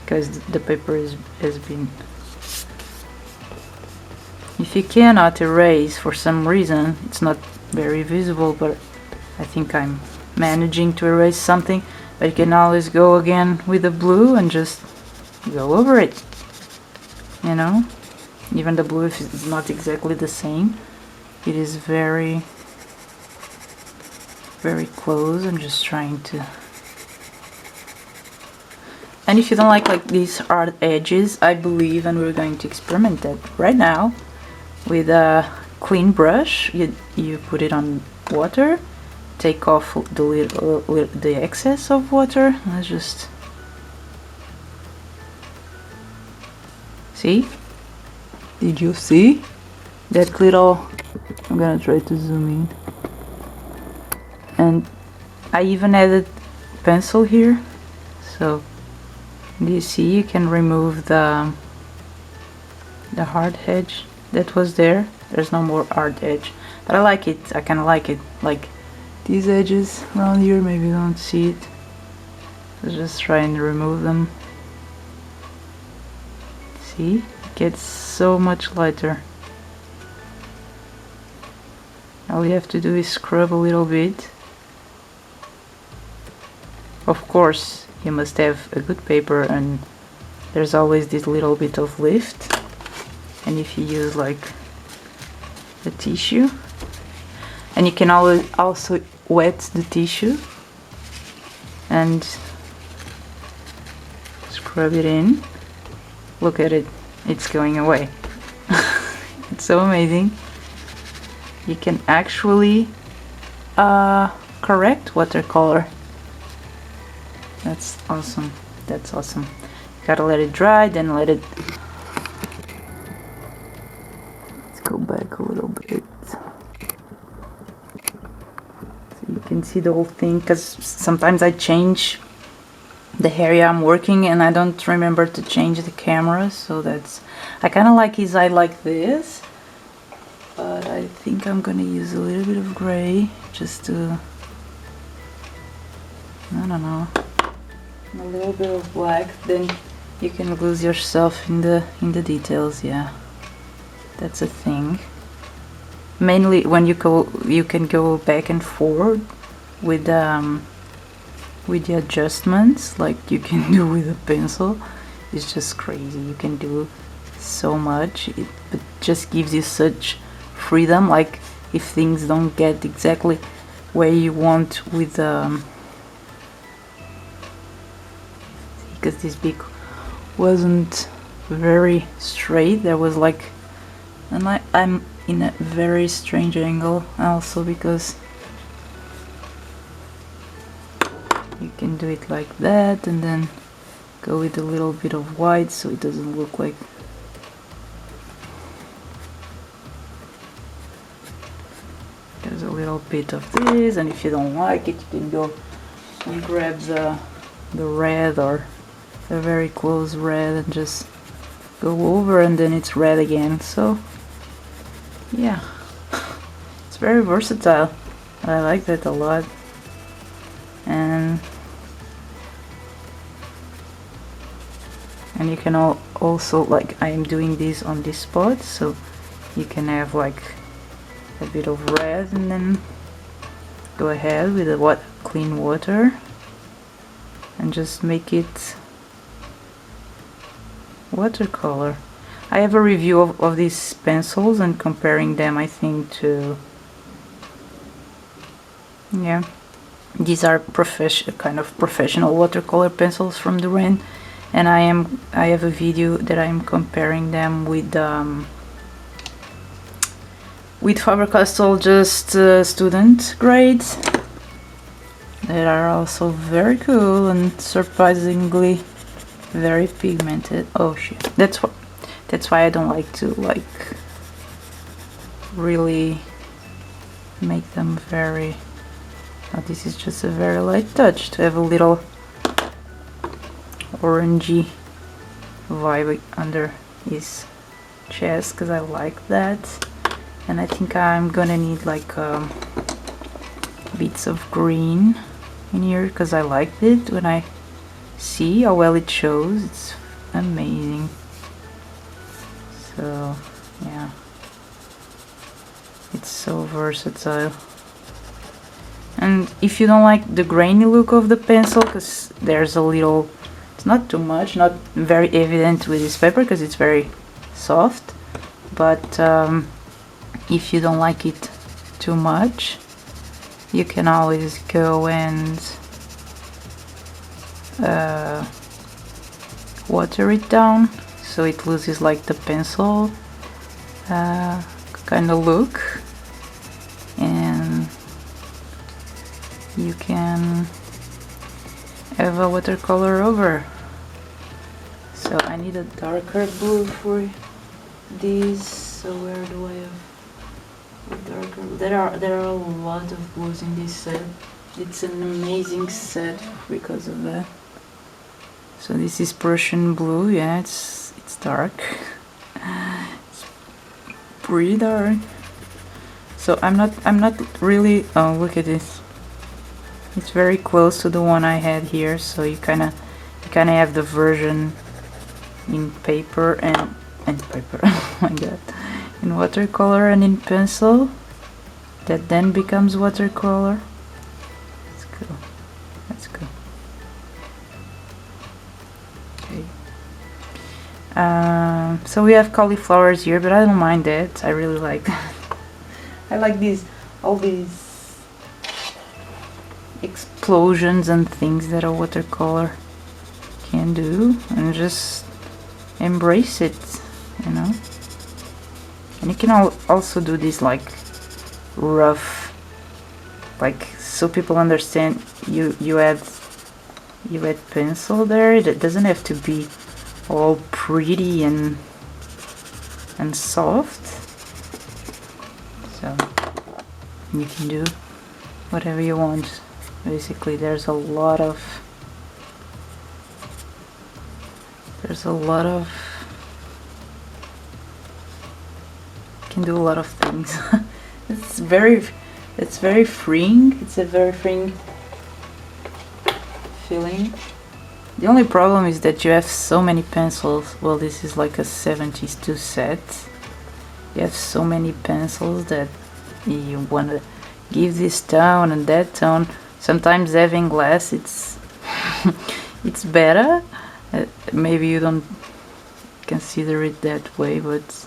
Speaker 2: because the paper has been. If you cannot erase for some reason, it's not very visible, but I think I'm managing to erase something. But you can always go again with the blue and just go over it, you know. Even the blue, if it's not exactly the same, it is very, very close. I'm just trying to. And if you don't like these hard edges, I believe, and we're going to experiment that right now, with a clean brush, you put it on water, take off the excess of water. Let's just see. Did you see that little? I'm gonna try to zoom in. And I even added pencil here, so do you see? You can remove the hard edge that was there. There's no more hard edge, but I like it. I kind of like it. Like these edges around here, maybe you don't see it. So just try and remove them. See, it gets so much lighter. All you have to do is scrub a little bit. Of course, you must have a good paper, and there's always this little bit of lift. And if you use like the tissue, and you can always also wet the tissue and scrub it in. Look at it, it's going away. It's so amazing. You can actually correct watercolor. That's awesome. That's awesome. Gotta let it dry, then let it. Let's go back a little bit. So you can see the whole thing, because sometimes I change the area I'm working and I don't remember to change the camera, so that's. I kind of like his eye like this, but I think I'm gonna use a little bit of gray just to, I don't know, a little bit of black, then you can lose yourself in the details. Yeah, that's a thing. Mainly when you can go back and forward with the adjustments like you can do with a pencil. It's just crazy. You can do so much. It just gives you such freedom. Like if things don't get exactly where you want with because this beak wasn't very straight. There was like, and I'm in a very strange angle also, because you can do it like that and then go with a little bit of white so it doesn't look like there's a little bit of this, and if you don't like it you can go and grab the red or a very close red and just go over, and then it's red again. So yeah, it's very versatile. I like that a lot. And you can also, like I am doing this on this spot, so you can have like a bit of red and then go ahead with the clean water and just make it watercolor. I have a review of these pencils and comparing them, I think, to, yeah, these are kind of professional watercolor pencils from Duran, and I have a video that I'm comparing them with Faber-Castell just student grades that are also very cool and surprisingly very pigmented. Oh shit, that's why I don't like to really make them very, this is just a very light touch to have a little orangey vibe under his chest, because I like that. And I think I'm gonna need like bits of green in here, because I liked it when I see how well it shows. It's amazing. So yeah, it's so versatile. And if you don't like the grainy look of the pencil, because there's a little, it's not too much, not very evident with this paper because it's very soft, but if you don't like it too much, you can always go and water it down so it loses like the pencil kind of look, and you can have a watercolor over. So I need a darker blue for this. So where do I have a darker? There are a lot of blues in this set. It's an amazing set because of that. So this is Prussian blue. Yeah, it's dark. It's pretty dark. So I'm not really, oh, look at this. It's very close to the one I had here, so you kind of have the version in paper and paper. Oh my god, in watercolor and in pencil, that then becomes watercolor. That's cool. That's cool. Okay. So we have cauliflowers here, but I don't mind that. I really like that. I like all these explosions and things that a watercolor can do, and just embrace it, you know. And you can also do this like rough, like so people understand you add pencil there. It doesn't have to be all pretty and soft. So you can do whatever you want. Basically, there's a lot of can do a lot of things. it's very freeing. It's a very freeing feeling. The only problem is that you have so many pencils. Well, this is like a 72 set. You have so many pencils that you want to give this tone and that tone. Sometimes having less, it's it's better. Maybe you don't consider it that way, but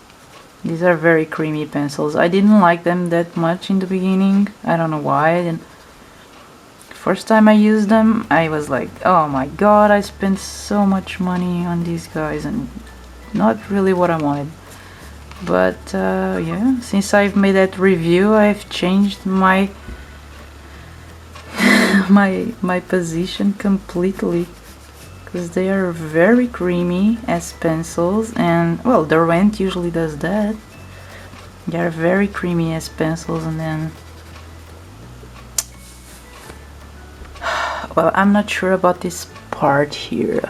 Speaker 2: these are very creamy pencils. I didn't like them that much in the beginning. I don't know why. First time I used them, I was like, oh my god, I spent so much money on these guys and not really what I wanted. But yeah, since I've made that review, I've changed my my position completely, because they are very creamy as pencils, and well, the Derwent usually does that. They are very creamy as pencils, and then well, I'm not sure about this part here,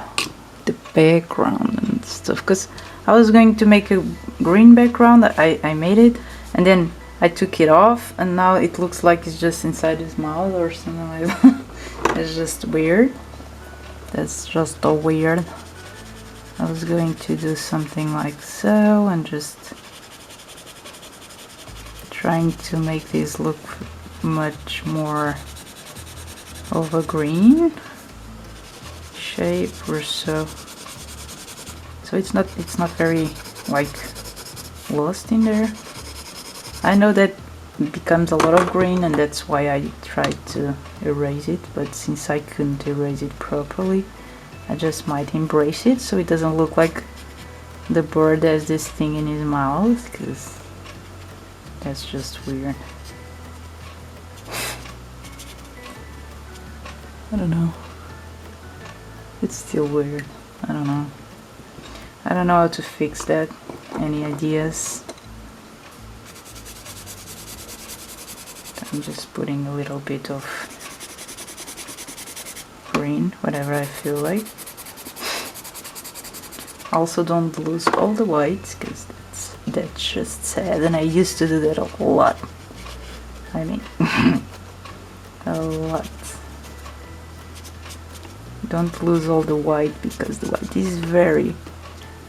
Speaker 2: the background and stuff, because I was going to make a green background. I made it, and then I took it off, and now it looks like it's just inside his mouth or something like that. It's just weird. That's just a weird. I was going to do something like so, and just trying to make this look much more of a green shape or so. So it's not very like lost in there. I know that it becomes a lot of green, and that's why I tried to erase it, but since I couldn't erase it properly, I just might embrace it so it doesn't look like the bird has this thing in his mouth, because that's just weird. I don't know. It's still weird. I don't know. I don't know how to fix that. Any ideas? I'm just putting a little bit of green, whatever I feel like. Also, don't lose all the whites, because that's just sad, and I used to do that a lot. I mean, a lot. Don't lose all the white, because the white is very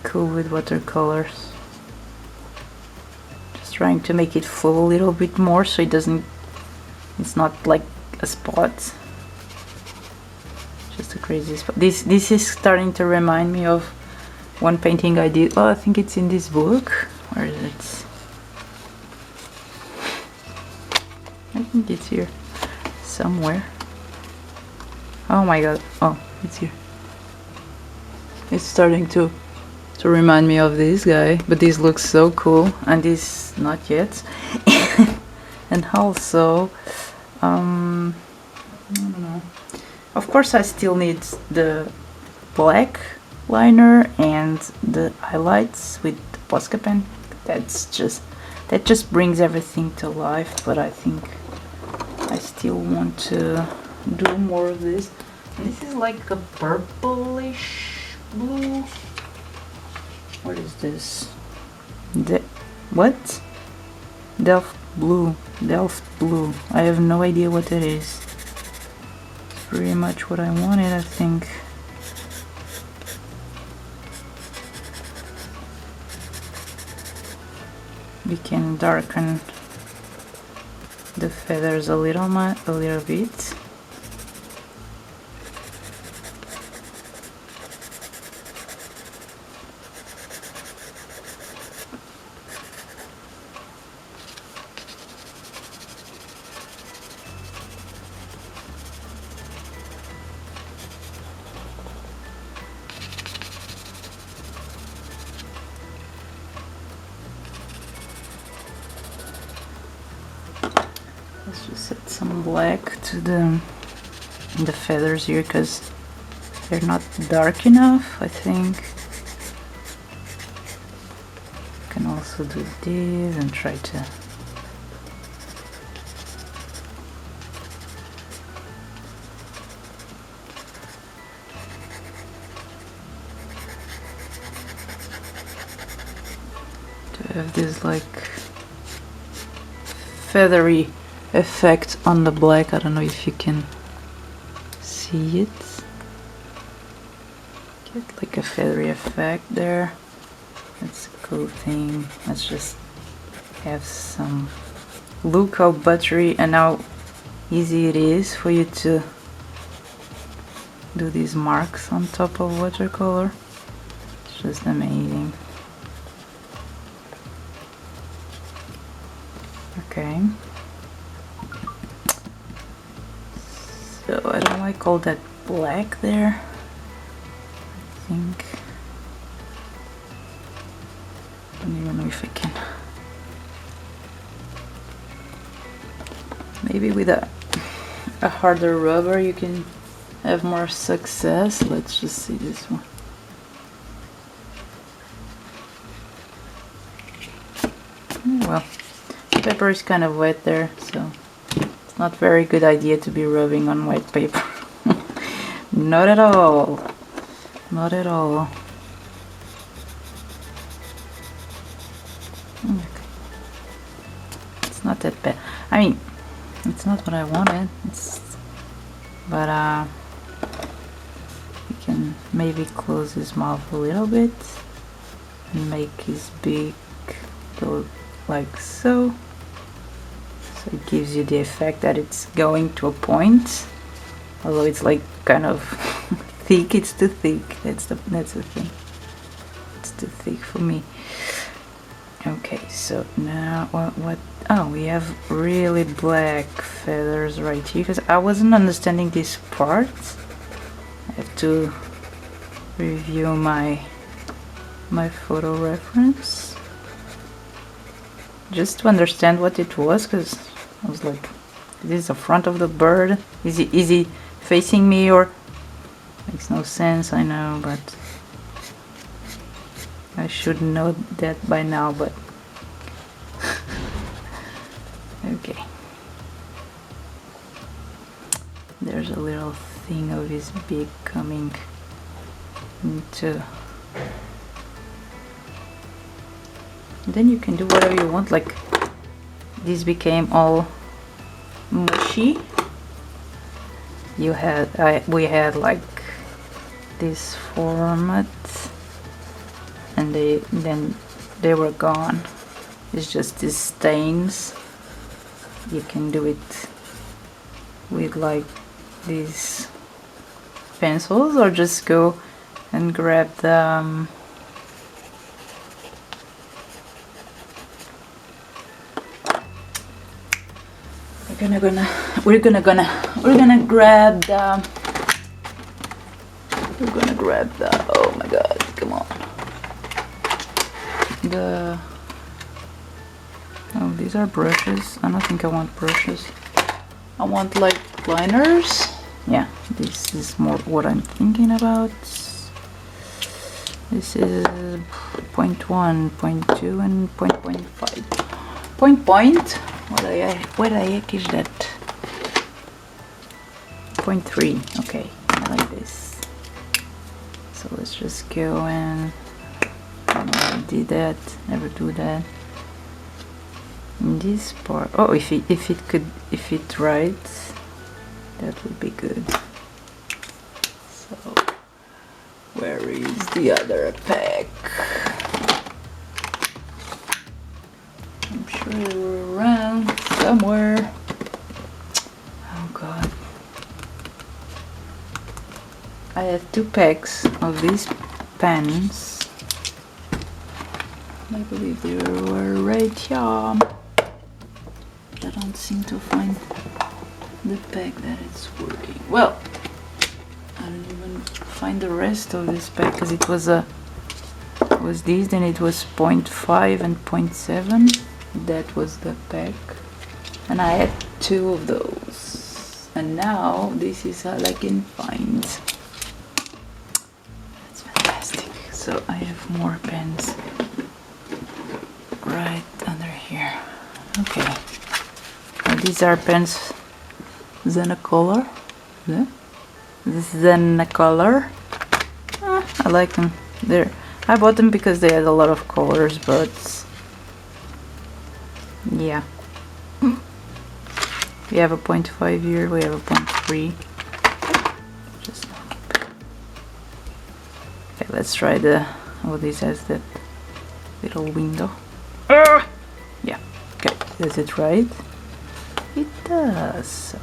Speaker 2: cool with watercolors. Just trying to make it flow a little bit more so it's not like a spot. Just a crazy spot. This is starting to remind me of one painting I did. Oh, I think it's in this book. Where is it? I think it's here somewhere. Oh my god. Oh, it's here. It's starting to remind me of this guy, but this looks so cool, and this not yet. And also, I don't know. Of course, I still need the black liner and the highlights with the Posca pen. That just brings everything to life. But I think I still want to do more of this. And this is like a purplish blue. What is this? What? Delft blue. I have no idea what it is. It's pretty much what I wanted, I think. We can darken the feathers a little bit. Let's just set some black to the feathers here, because they're not dark enough, I think. You can also do this and try to have this like feathery effect on the black. I don't know if you can see it. Get like a feathery effect there. That's a cool thing. Let's just have some. Look how buttery and how easy it is for you to do these marks on top of watercolor. It's just amazing. Okay. So I don't like all that black there. I think. I don't even know if I can. Maybe with a harder rubber you can have more success. Let's just see this one. Well, the paper is kind of wet there, so it's not very good idea to be rubbing on white paper. Not at all. Not at all. Okay. It's not that bad. I mean, it's not what I wanted. But you can maybe close his mouth a little bit and make his beak go like so. So it gives you the effect that it's going to a point. Although it's like kind of thick, it's too thick. That's the thing. It's too thick for me. Okay, so now what? Oh, we have really black feathers right here because I wasn't understanding this part. I have to review my photo reference just to understand what it was, because I was like, this is the front of the bird. Is he facing me, or makes no sense? I know, but I should know that by now, but okay. There's a little thing of his beak coming into. Then you can do whatever you want, like this became all mushy. We had like this format, and then they were gone. It's just these stains. You can do it with like these pencils, or just go and grab the we're gonna grab the oh my god, come on, oh, these are brushes. I don't think I want brushes. I want like liners. Yeah, this is more what I'm thinking about. This is 0.1, 0.2 and 0.5. Point. What the heck is that? 0.3. Okay, I like this. So let's just go and I don't know how I did that. Never do that. In this part. Oh, if it writes, that would be good. So where is the other pack? I'm sure they were around somewhere. Oh god. I have 2 packs of these pens. I believe they were right here. I don't seem to find the pack that it's working. Well, I don't even find the rest of this pack, because it was this, then it was 0.5 and 0.7. That was the pack, and I had 2 of those, and now this is all I can find. That's fantastic. So I have more pens right under here. Okay, now these are pens Zenacolor. This is Zenacolor. I like them. I bought them because they had a lot of colors, but yeah, We have a 0.5 here, we have a 0.3. Just okay, let's try the, oh, this has that little window. Yeah, okay, does it right? It does. So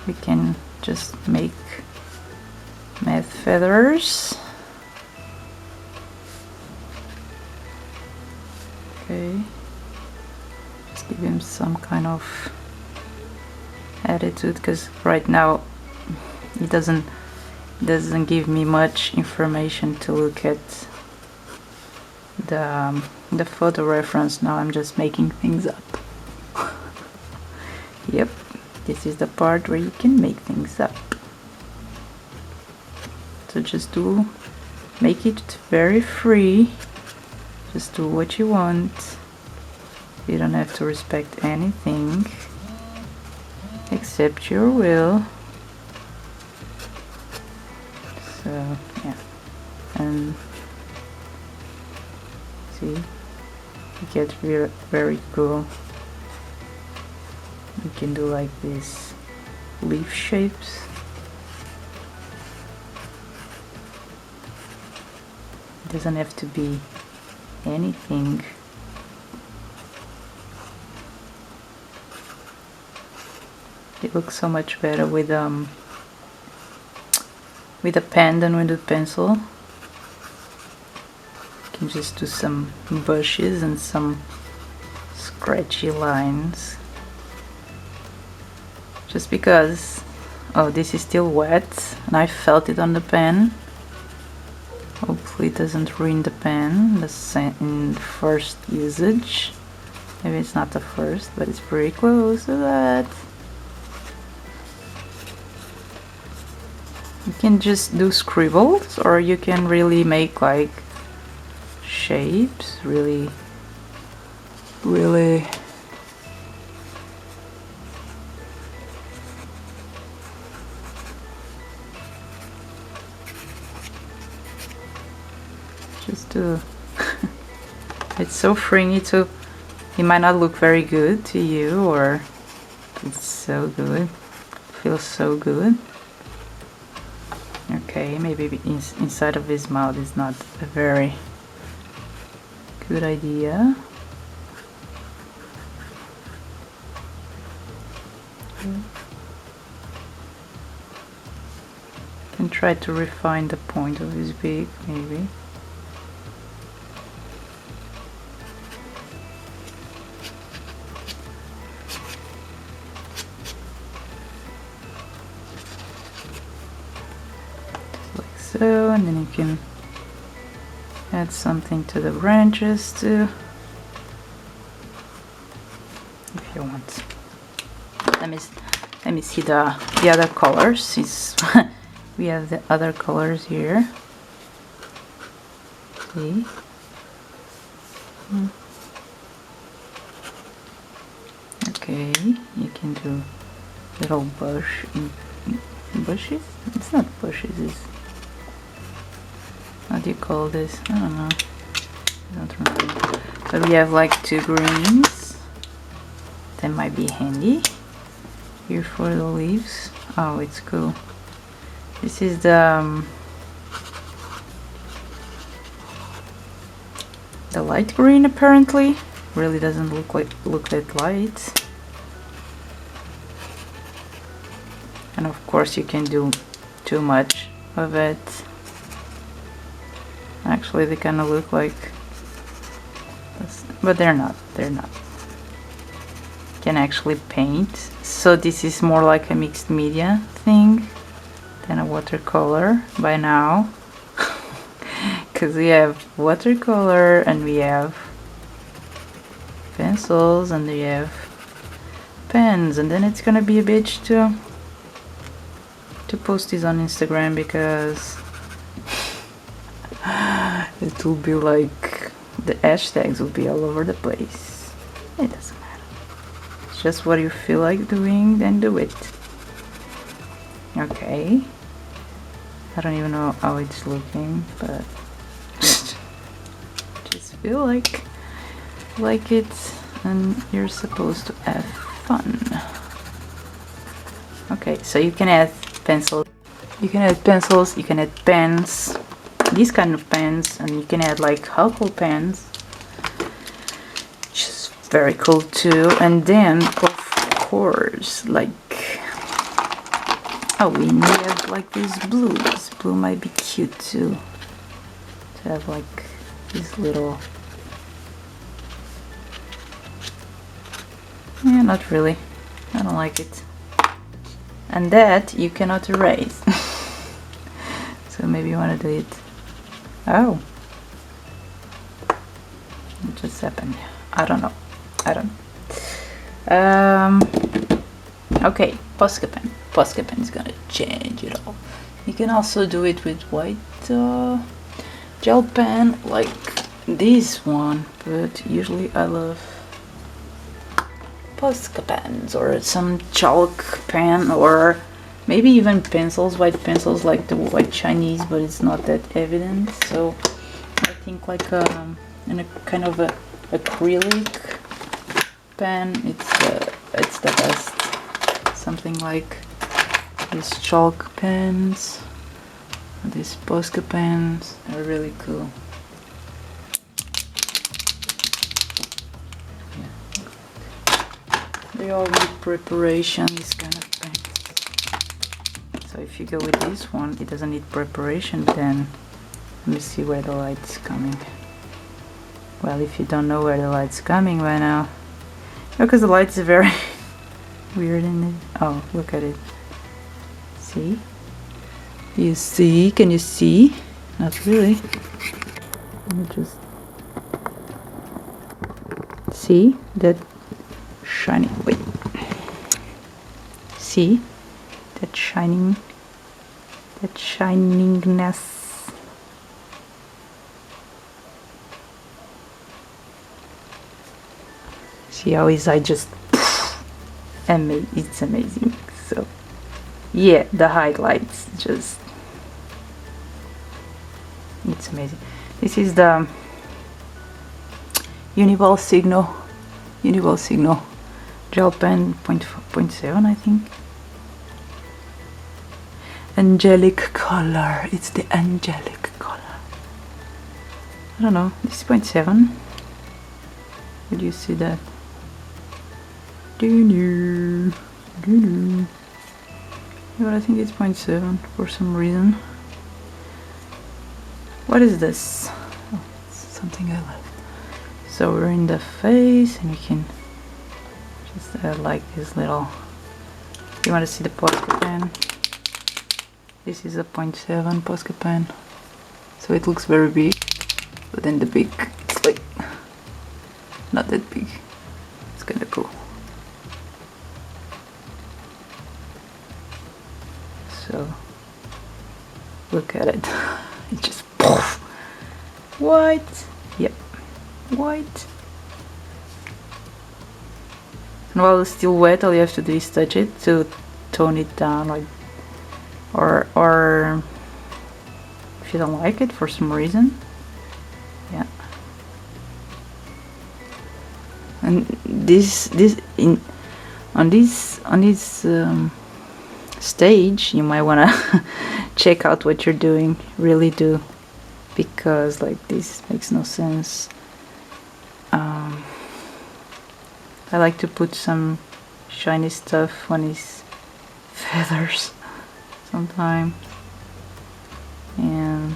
Speaker 2: we can just make math feathers. Okay, just give him some kind of attitude, because right now it doesn't give me much information to look at the photo reference. Now I'm just making things up. Yep, this is the part where you can make things up. So just make it very free. Just do what you want. You don't have to respect anything except your will. So yeah, and see, you get very cool. You can do like these leaf shapes. It doesn't have to be anything. It looks so much better with a pen than with a pencil. You can just do some bushes and some scratchy lines. Just because, oh, this is still wet and I felt it on the pen. Hopefully it doesn't ruin the pen in the first usage. Maybe it's not the first, but it's pretty close to that. You can just do scribbles, or you can really make like shapes, really just do. It's so fringy too. It might not look very good to you, or it's so good, feels so good. Okay, maybe inside of his mouth is not a very good idea. Can try to refine the point of his beak, maybe. So, and then you can add something to the branches too, if you want. Let me see the other colors, since we have the other colors here. See? Okay, you can do little bushes. It's not bushes. It's, what do you call this? I don't know. I don't remember. But we have like two greens. That might be handy here for the leaves. Oh, it's cool. This is the light green, apparently. Really doesn't look that light. And of course you can do too much of it. Actually, they kind of look like this, but they're not. They're not. You can actually paint. So this is more like a mixed media thing than a watercolor by now. Because we have watercolor and we have pencils and we have pens, and then it's gonna be a bitch to post this on Instagram, because it will be like the hashtags will be all over the place. It doesn't matter. It's just what you feel like doing, then do it. Okay. I don't even know how it's looking, but just feel like it's and you're supposed to have fun. Okay, so you can add pencils. You can add pencils, you can add pens, these kind of pens, and you can add like alcohol pens, which is very cool too. And then, of course, like, oh, we need like this blue. This blue might be cute too. To have like these little. Yeah, not really. I don't like it. And that you cannot erase. So maybe you want to do it. Oh. What just happened? I don't know. I don't know. Okay, Posca pen. Posca pen is gonna change it all. You can also do it with white gel pen like this one, but usually I love Posca pens or some chalk pen, or maybe even pencils, white pencils like the white Chinese, but it's not that evident. So I think like in a kind of a acrylic pen, it's the best. Something like these chalk pens, these Posca pens are really cool. They all need preparation, this kind of pens. So if you go with this one, it doesn't need preparation, but then let me see where the light's coming. Well, if you don't know where the light's coming right now, because the light's very weird in it. Oh, look at it. See? You see? Can you see? Not really. Let me just see that shining. Wait. See that shining? That shiningness. See how his eye just it's amazing. So yeah, the highlights just, it's amazing. This is the Uniball Signal gel pen 0.7, I think. Angelic color. It's the angelic color. I don't know. This is 0.7. Did you see that? Yeah, but I think it's 0.7 for some reason. What is this? Oh, it's something I love. So we're in the face, and you can just add like this little. You want to see the Posca pen? This is a 0.7 Posca pen, so it looks very big, but then the big, it's like not that big. It's kind of cool. So look at it. It just poof. White. Yep. White. And while it's still wet, all you have to do is touch it to tone it down, like, or if you don't like it for some reason, yeah. And on this stage, you might wanna check out what you're doing. Really do, because like this makes no sense. I like to put some shiny stuff on his feathers sometime, and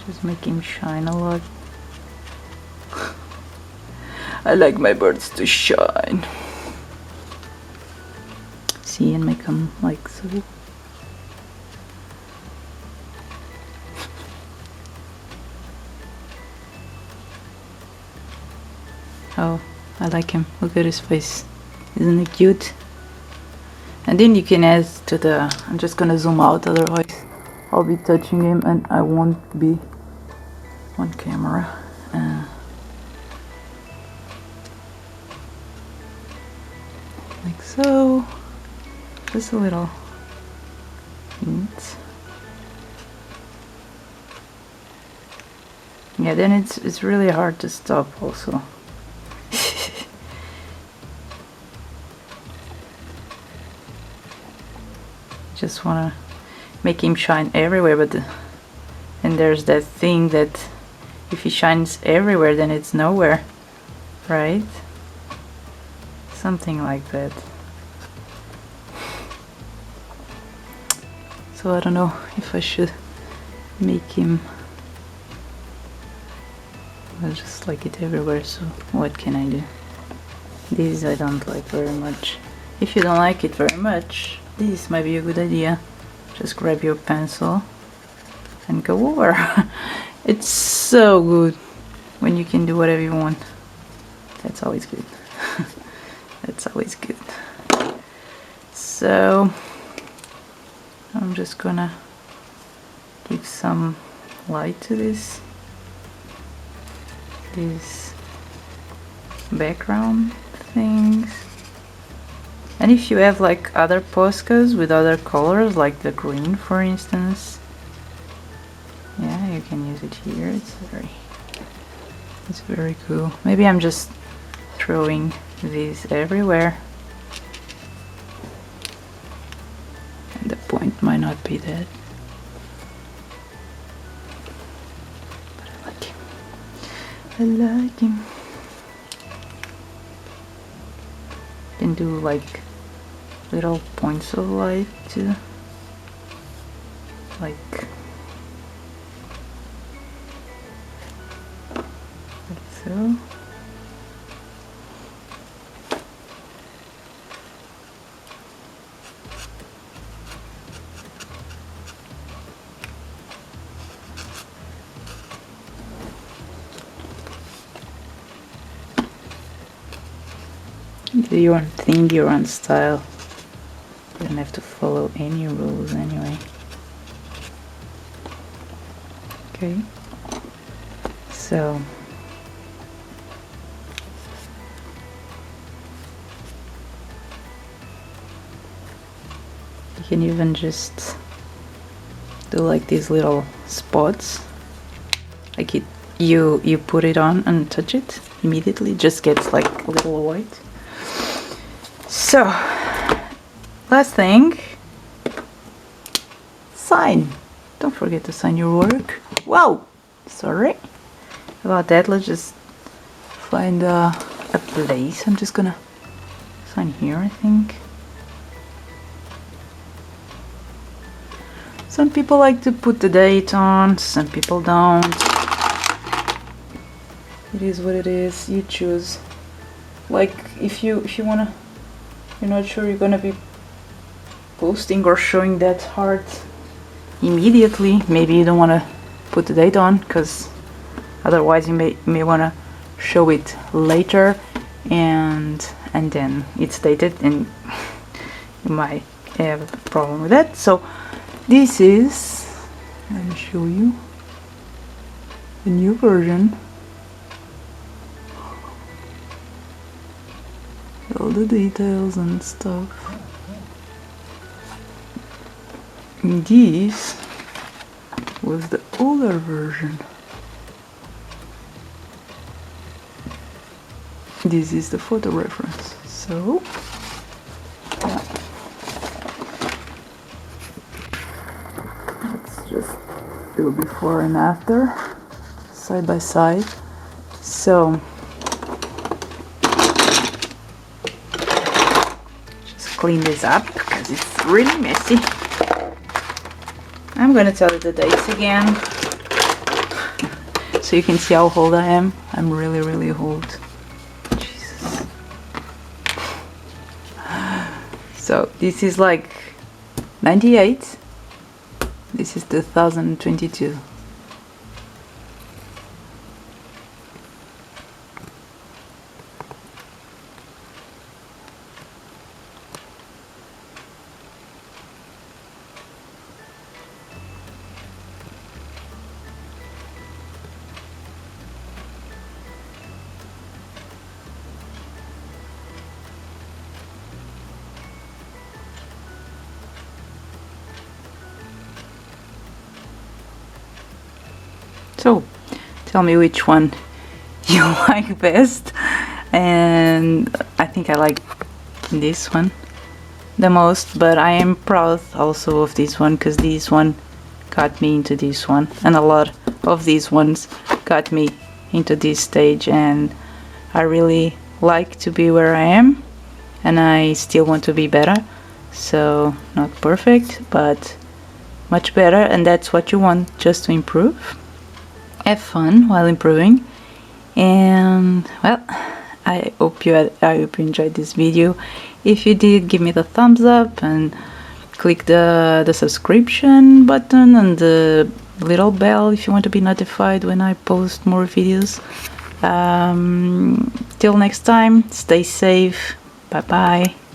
Speaker 2: just make him shine a lot. I like my birds to shine. See, and make them like so. Oh, I like him. Look at his face. Isn't it cute? And then you can add to the... I'm just gonna zoom out, otherwise I'll be touching him and I won't be on camera. Like so. Just a little hint. Yeah, then it's really hard to stop also. Just wanna make him shine everywhere, but and there's that thing that if he shines everywhere then it's nowhere, right? Something like that. So I don't know if I should make him just like it everywhere, so what can I do? This I don't like very much. If you don't like it very much, this might be a good idea. Just grab your pencil and go over. It's so good when you can do whatever you want. That's always good. That's always good. So I'm just gonna give some light to this background things. And if you have like other postcards with other colors, like the green for instance, yeah, you can use it here. It's very cool. Maybe I'm just throwing these everywhere, and the point might not be that, but I like him. I like him. Can do like little points of light too, like so. Do your own thing, your own style. You don't have to follow any rules anyway. Okay. So you can even just do like these little spots. Like you put it on and touch it immediately, it just gets like a little white. So, last thing, sign. Don't forget to sign your work. Whoa! Sorry about that. Let's just find a place. I'm just gonna sign here, I think. Some people like to put the date on, some people don't. It is what it is. You choose. Like if you wanna, you're not sure you're gonna be posting or showing that heart immediately, maybe you don't want to put the date on, because otherwise you may want to show it later, and then it's dated and you might have a problem with that. So this is, let me show you the new version. All the details and stuff. This was the older version. This is the photo reference. So yeah. Let's just do before and after, side by side. So just clean this up because it's really messy. I'm gonna tell you the dates again so you can see how old I am. I'm really, really old. Jesus. So this is like 98. This is 2022. tell me which one you like best. And I think I like this one the most, but I am proud also of this one because this one got me into this one, and a lot of these ones got me into this stage, and I really like to be where I am, and I still want to be better. So not perfect, but much better, and that's what you want, just to improve. Have fun while improving. And well, I hope you enjoyed this video. If you did, give me the thumbs up and click the subscription button and the little bell if you want to be notified when I post more videos. Till next time, stay safe. Bye bye.